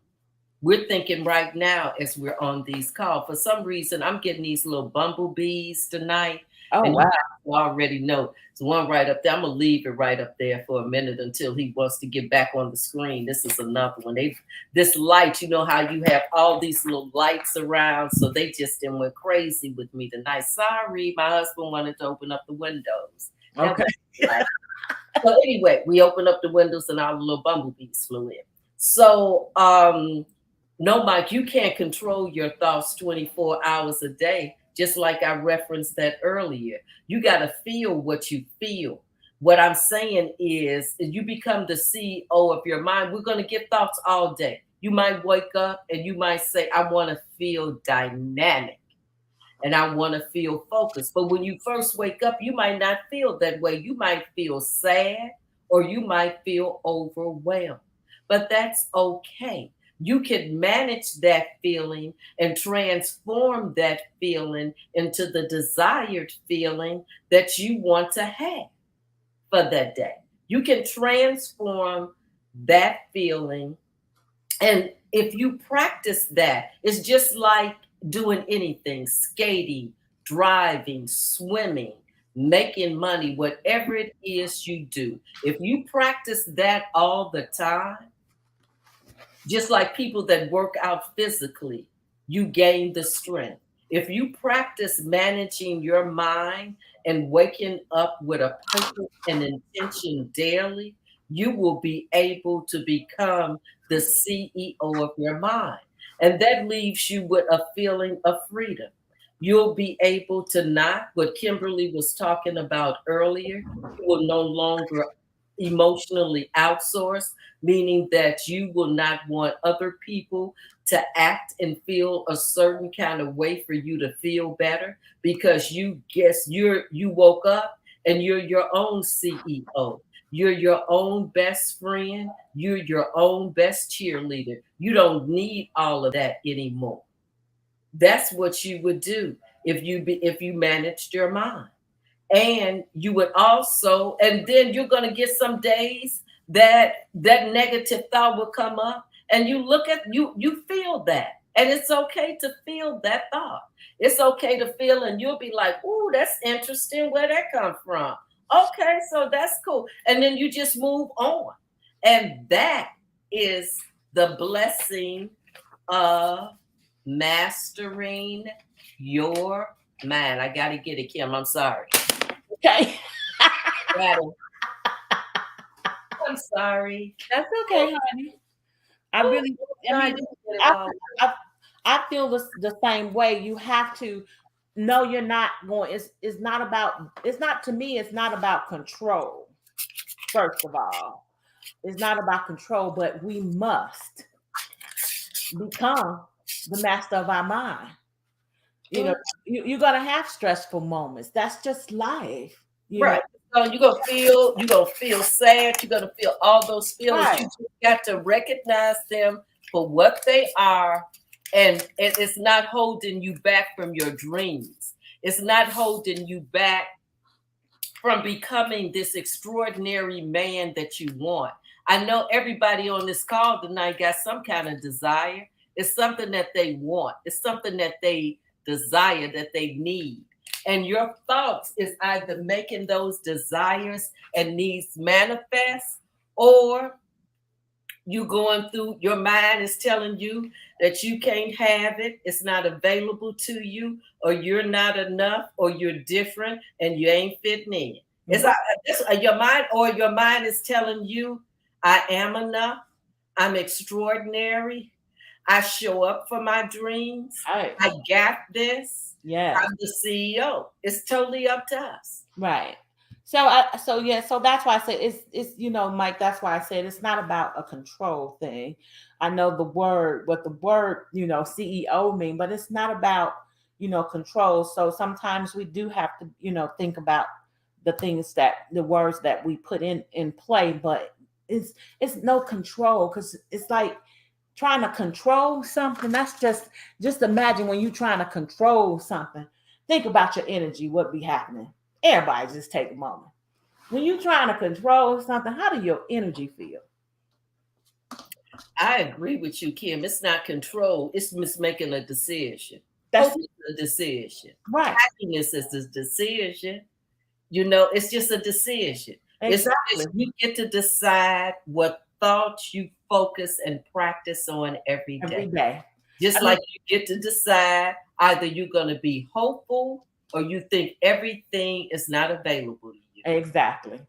We're thinking right now as we're on these calls. For some reason, I'm getting these little bumblebees tonight. Oh, and wow. You already know. There's one right up there. I'm going to leave it right up there for a minute until he wants to get back on the screen. This is another one. This light, you know how you have all these little lights around. So they just went crazy with me tonight. Sorry, my husband wanted to open up the windows. Okay. So anyway, we opened up the windows and all the little bumblebees flew in. So, no, Mike, you can't control your thoughts 24 hours a day. just like I referenced that earlier. You got to feel what you feel. What I'm saying is, if you become the CEO of your mind, we're going to get thoughts all day. You might wake up and you might say, I want to feel dynamic and I want to feel focused. But when you first wake up, you might not feel that way. You might feel sad or you might feel overwhelmed. But that's okay. You can manage that feeling and transform that feeling into the desired feeling that you want to have for that day. You can transform that feeling. And if you practice that, it's just like doing anything: skating, driving, swimming, making money, whatever it is you do. If you practice that all the time, just like people that work out physically, you gain the strength. If you practice managing your mind and waking up with a purpose and intention daily, you will be able to become the CEO of your mind. And that leaves you with a feeling of freedom. You'll be able to not, what Kimberly was talking about earlier, you will no longer emotionally outsource, meaning that you will not want other people to act and feel a certain kind of way for you to feel better, because you woke up and you're your own CEO. You're your own best friend. You're your own best cheerleader. You don't need all of that anymore. That's what you would do if you managed your mind. And you would also, and then you're going to get some days that that negative thought will come up, and you look at you feel that, and it's okay to feel that thought. It's okay to feel, and you'll be like, "Ooh, that's interesting. Where that come from? Okay, so that's cool." And then you just move on, and that is the blessing of mastering your mind. I got to get it, Kim. I'm sorry. Okay. I'm sorry. That's okay, honey. I really, I mean, I, I feel the same way. You have to know you're not going, it's not about, it's not, to me, it's not about control. First of all, it's not about control, but we must become the master of our mind. You know, you're gonna have stressful moments. That's just life. You Right. So you're gonna feel sad, you're gonna feel all those feelings. Right. You just got to recognize them for what they are, and it's not holding you back from your dreams. It's not holding you back from becoming this extraordinary man that you want. I know everybody on this call tonight got some kind of desire. It's something that they want. It's something that they desire, that they need. And your thoughts is either making those desires and needs manifest, or you going through, your mind is telling you that you can't have it, it's not available to you, or you're not enough, or you're different and you ain't fitting in. It's your mind, or your mind is telling you, I am enough, I'm extraordinary, I show up for my dreams, Right. I got this. Yeah. I'm the CEO. It's totally up to us. Right. So so that's why I said it's Mike, that's why I said it's not about a control thing. I know what the word, CEO mean, but it's not about, control. So sometimes we do have to, think about the words that we put in play, but it's no control, because it's like trying to control something. That's just imagine when you're trying to control something. Think about your energy, what be happening. Everybody just take a moment. When you're trying to control something, how do your energy feel? I agree with you, Kim. It's not control. It's just making a decision. That's a decision. right. Happiness is a decision. It's just a decision. Exactly. You get to decide what thoughts you focus and practice on every day. Every day. Just like you get to decide either you're going to be hopeful or you think everything is not available to you. Exactly.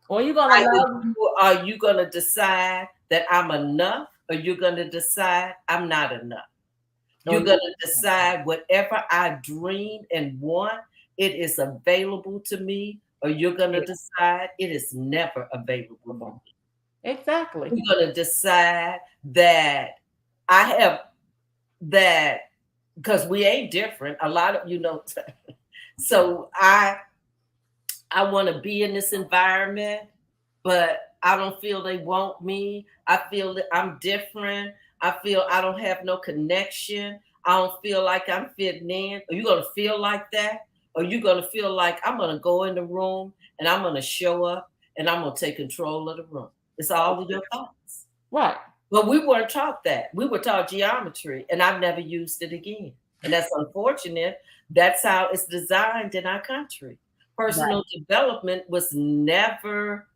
Or you're going to are you going to decide that I'm enough, or you're going to decide I'm not enough? You're going to decide whatever I dream and want, it is available to me, or you're going to decide it is never available for me. Exactly. You're going to decide that I have that because we ain't different. A lot of so I want to be in this environment, but I don't feel they want me. I feel that I'm different. I feel I don't have no connection. I don't feel like I'm fitting in. Are you going to feel like that? Or you going to feel like I'm going to go in the room and I'm going to show up and I'm going to take control of the room? It's all of your thoughts. Right. But we weren't taught that. We were taught geometry, and I've never used it again. And that's unfortunate. That's how it's designed in our country. Personal development was never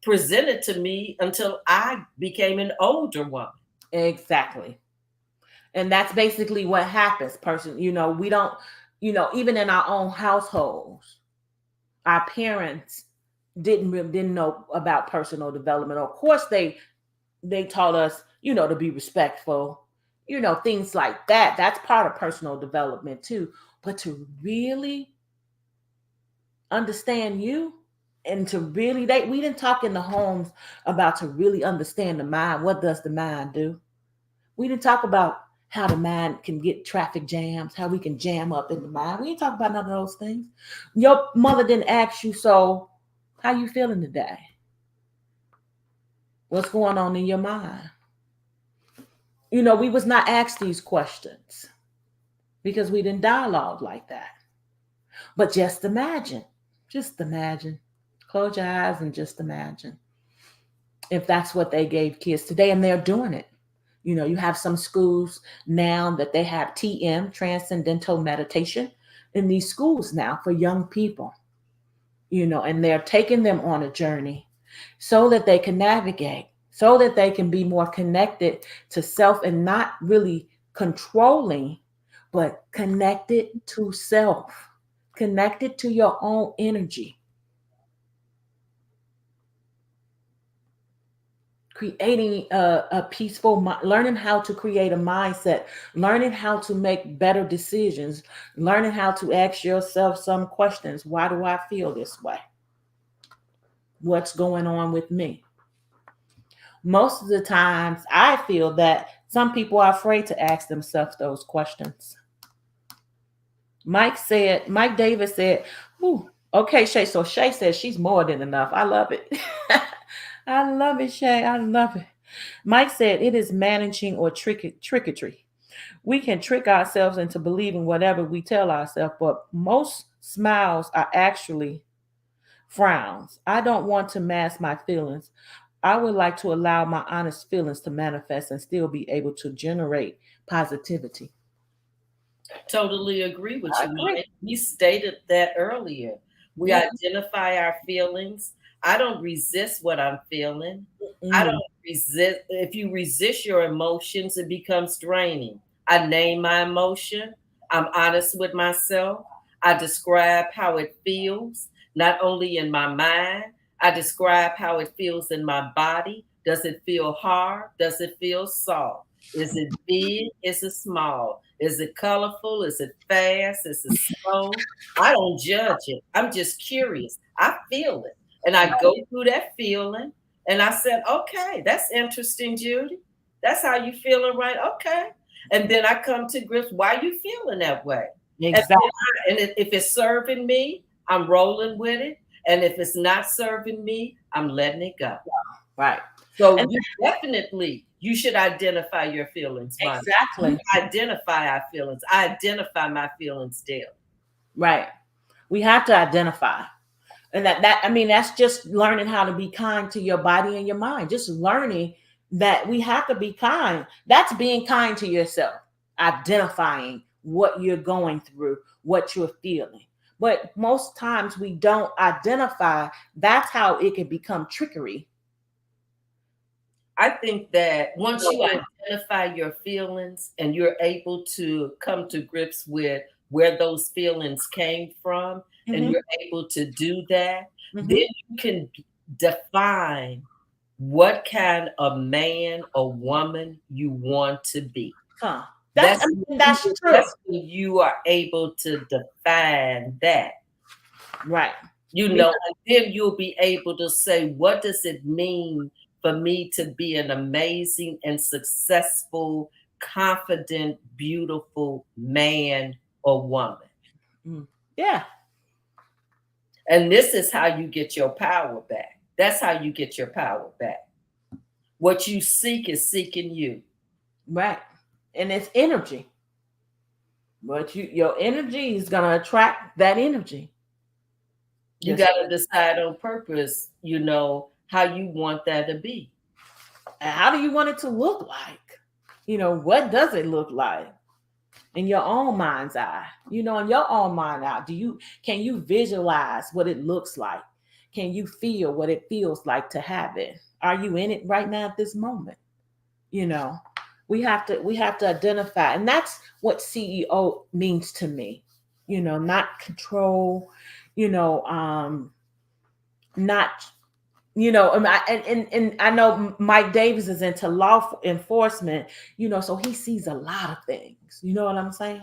presented to me until I became an older woman. Exactly. And that's basically what happens. We don't, even in our own households, our parents didn't know about personal development. Of course, they taught us, to be respectful, things like that. That's part of personal development too. But to really understand you and to really, we didn't talk in the homes about to really understand the mind. What does the mind do? We didn't talk about how the mind can get traffic jams, how we can jam up in the mind. We didn't talk about none of those things. Your mother didn't ask you, so how you feeling today? What's going on in your mind? We was not asked these questions because we didn't dialogue like that. But just imagine, close your eyes and just imagine if that's what they gave kids today, and they're doing it. You have some schools now that they have TM, transcendental meditation, in these schools now for young people, and they're taking them on a journey so that they can navigate, so that they can be more connected to self and not really controlling, but connected to self, connected to your own energy. Creating a peaceful learning how to create a mindset, learning how to make better decisions, learning how to ask yourself some questions. Why do I feel this way? What's going on with me? Most of the times I feel that some people are afraid to ask themselves those questions. Mike Davis said, ooh, okay, Shay. So Shay says she's more than enough. I love it. I love it, Shay. I love it. Mike said it is managing or tricketry. We can trick ourselves into believing whatever we tell ourselves, but most smiles are actually frowns. I don't want to mask my feelings. I would like to allow my honest feelings to manifest and still be able to generate positivity. Totally agree with I you, agree. Mike. We stated that earlier. We identify our feelings. I don't resist what I'm feeling. I don't resist. If you resist your emotions, it becomes draining. I name my emotion. I'm honest with myself. I describe how it feels, not only in my mind. I describe how it feels in my body. Does it feel hard? Does it feel soft? Is it big? Is it small? Is it colorful? Is it fast? Is it slow? I don't judge it. I'm just curious. I feel it. And I go through that feeling and I said, okay, that's interesting, Judy. That's how you feeling, right? Okay. And then I come to grips, why you feeling that way? Exactly. And if it's serving me, I'm rolling with it. And if it's not serving me, I'm letting it go. Right. So you should identify your feelings, Monica. Exactly. We identify our feelings. I identify my feelings daily. Right. We have to identify. And that's just learning how to be kind to your body and your mind. Just learning that we have to be kind. That's being kind to yourself, identifying what you're going through, what you're feeling. But most times we don't identify. That's how it can become trickery. I think that once you identify your feelings and you're able to come to grips with where those feelings came from, and you're able to do that, then you can define what kind of man or woman you want to be. Huh. That's, That's I mean, that's true. that's when you are able to define that. Right. You know, and then you'll be able to say, what does it mean for me to be an amazing and successful, confident, beautiful man or woman? Mm. Yeah. And this is how you get your power back. That's how you get your power back. What you seek is seeking you. Right. And it's energy. But your energy is gonna attract that energy. You Just got to decide on purpose, you know, how you want that to be. how do you want it to look like? What does it look like in your own mind's eye? In your own mind eye, can you visualize what it looks like? Can you feel what it feels like to have it? Are you in it right now at this moment? You know, we have to identify, and that's what CEO means to me. Not control, not and I know Mike Davis is into law enforcement, so he sees a lot of things. You know what I'm saying?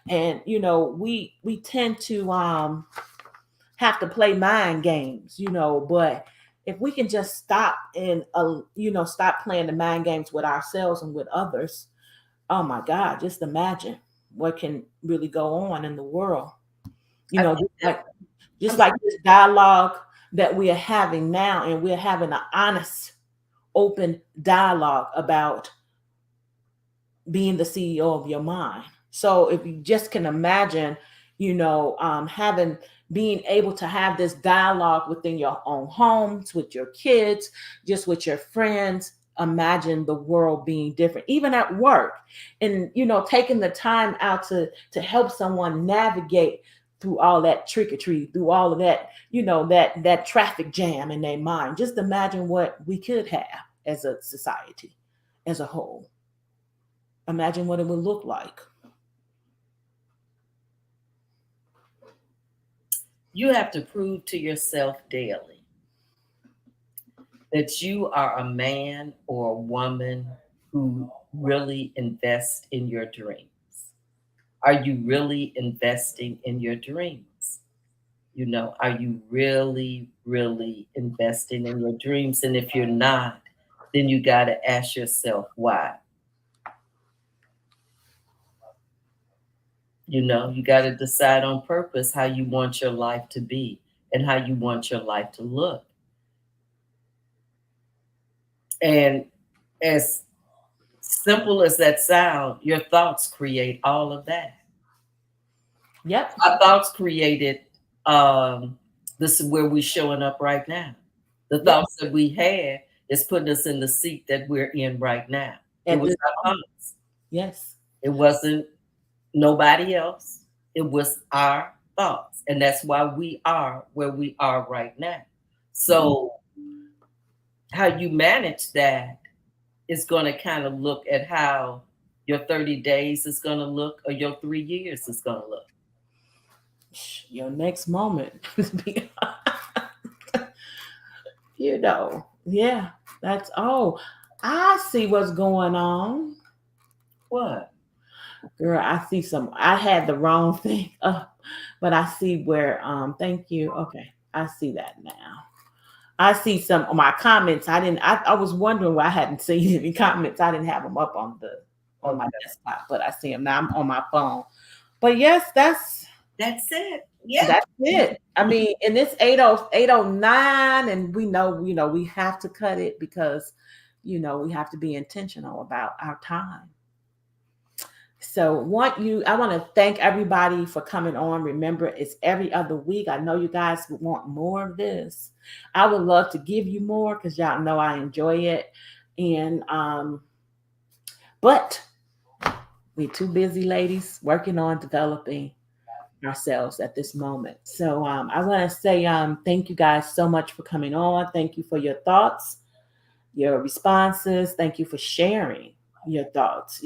And we tend to have to play mind games, but if we can just stop and stop playing the mind games with ourselves and with others, oh my God, just imagine what can really go on in the world. You I know, think just like that, just I'm like this dialogue that we are having now, and we're having an honest, open dialogue about being the CEO of your mind. So if you just can imagine, having being able to have this dialogue within your own homes, with your kids, just with your friends, imagine the world being different, even at work, and taking the time out to help someone navigate through all that trick or treat, through all of that, that traffic jam in their mind. Just imagine what we could have as a society, as a whole. Imagine what it would look like. you have to prove to yourself daily that you are a man or a woman who really invests in your dreams. Are you really investing in your dreams? Are you really, really investing in your dreams? And if you're not, then you got to ask yourself why. You got to decide on purpose how you want your life to be and how you want your life to look. And as simple as that sound, your thoughts create all of that. Yep. Our thoughts created this is where we're showing up right now. The Yep. thoughts that we had is putting us in the seat that we're in right now. It At was this our moment. thoughts. Yes. It wasn't nobody else. It was our thoughts. And that's why we are where we are right now. So how you manage that is going to kind of look at how your 30 days is going to look or your 3 years is going to look. Your next moment. Yeah, that's oh, I see what's going on. What? Girl, I had the wrong thing up, but I see where thank you. Okay, I see that now. I see some of my comments. I was wondering why I hadn't seen any comments. I didn't have them up on my desktop, but I see them now. I'm on my phone. But yes, that's it. Yeah. that's it. I mean, and it's 8:09, and we know, we have to cut it because, we have to be intentional about our time. So I want to thank everybody for coming on. Remember, it's every other week. I know you guys would want more of this. I would love to give you more because y'all know I enjoy it. And but we're too busy, ladies, working on developing ourselves at this moment. So I want to say thank you guys so much for coming on. Thank you for your thoughts, your responses. Thank you for sharing your thoughts.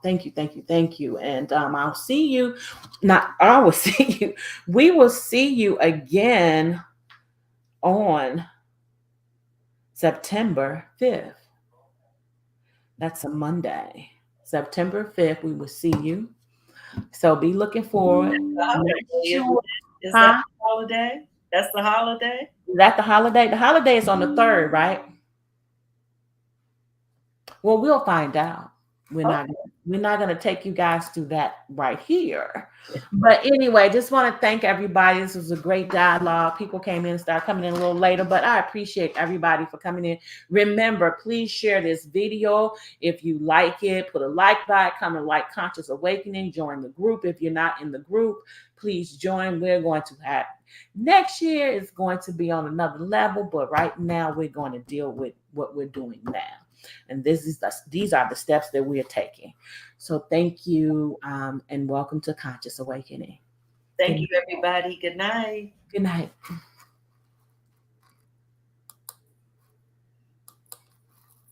Thank you, thank you, thank you. And I'll see you. Not I will see you. We will see you again on September 5th. That's a Monday. September 5th, we will see you. So be looking forward. The holiday, Make isn't sure, it? Is that huh? the holiday? That's the holiday? Is that the holiday? The holiday is on the 3rd, right? Well, we'll find out. We're Oh, not we're not going to take you guys through that right here. But anyway, just want to thank everybody. This was a great dialogue. People came in and started coming in a little later, but I appreciate everybody for coming in. Remember, please share this video if you like it. Put a like by it. Come and like Conscious Awakening. Join the group. If you're not in the group, please join. We're going to have next year is going to be on another level, but right now we're going to deal with what we're doing now. And these are the steps that we're taking. So thank you, and welcome to Conscious Awakening. thank you, everybody. Good night. Good night.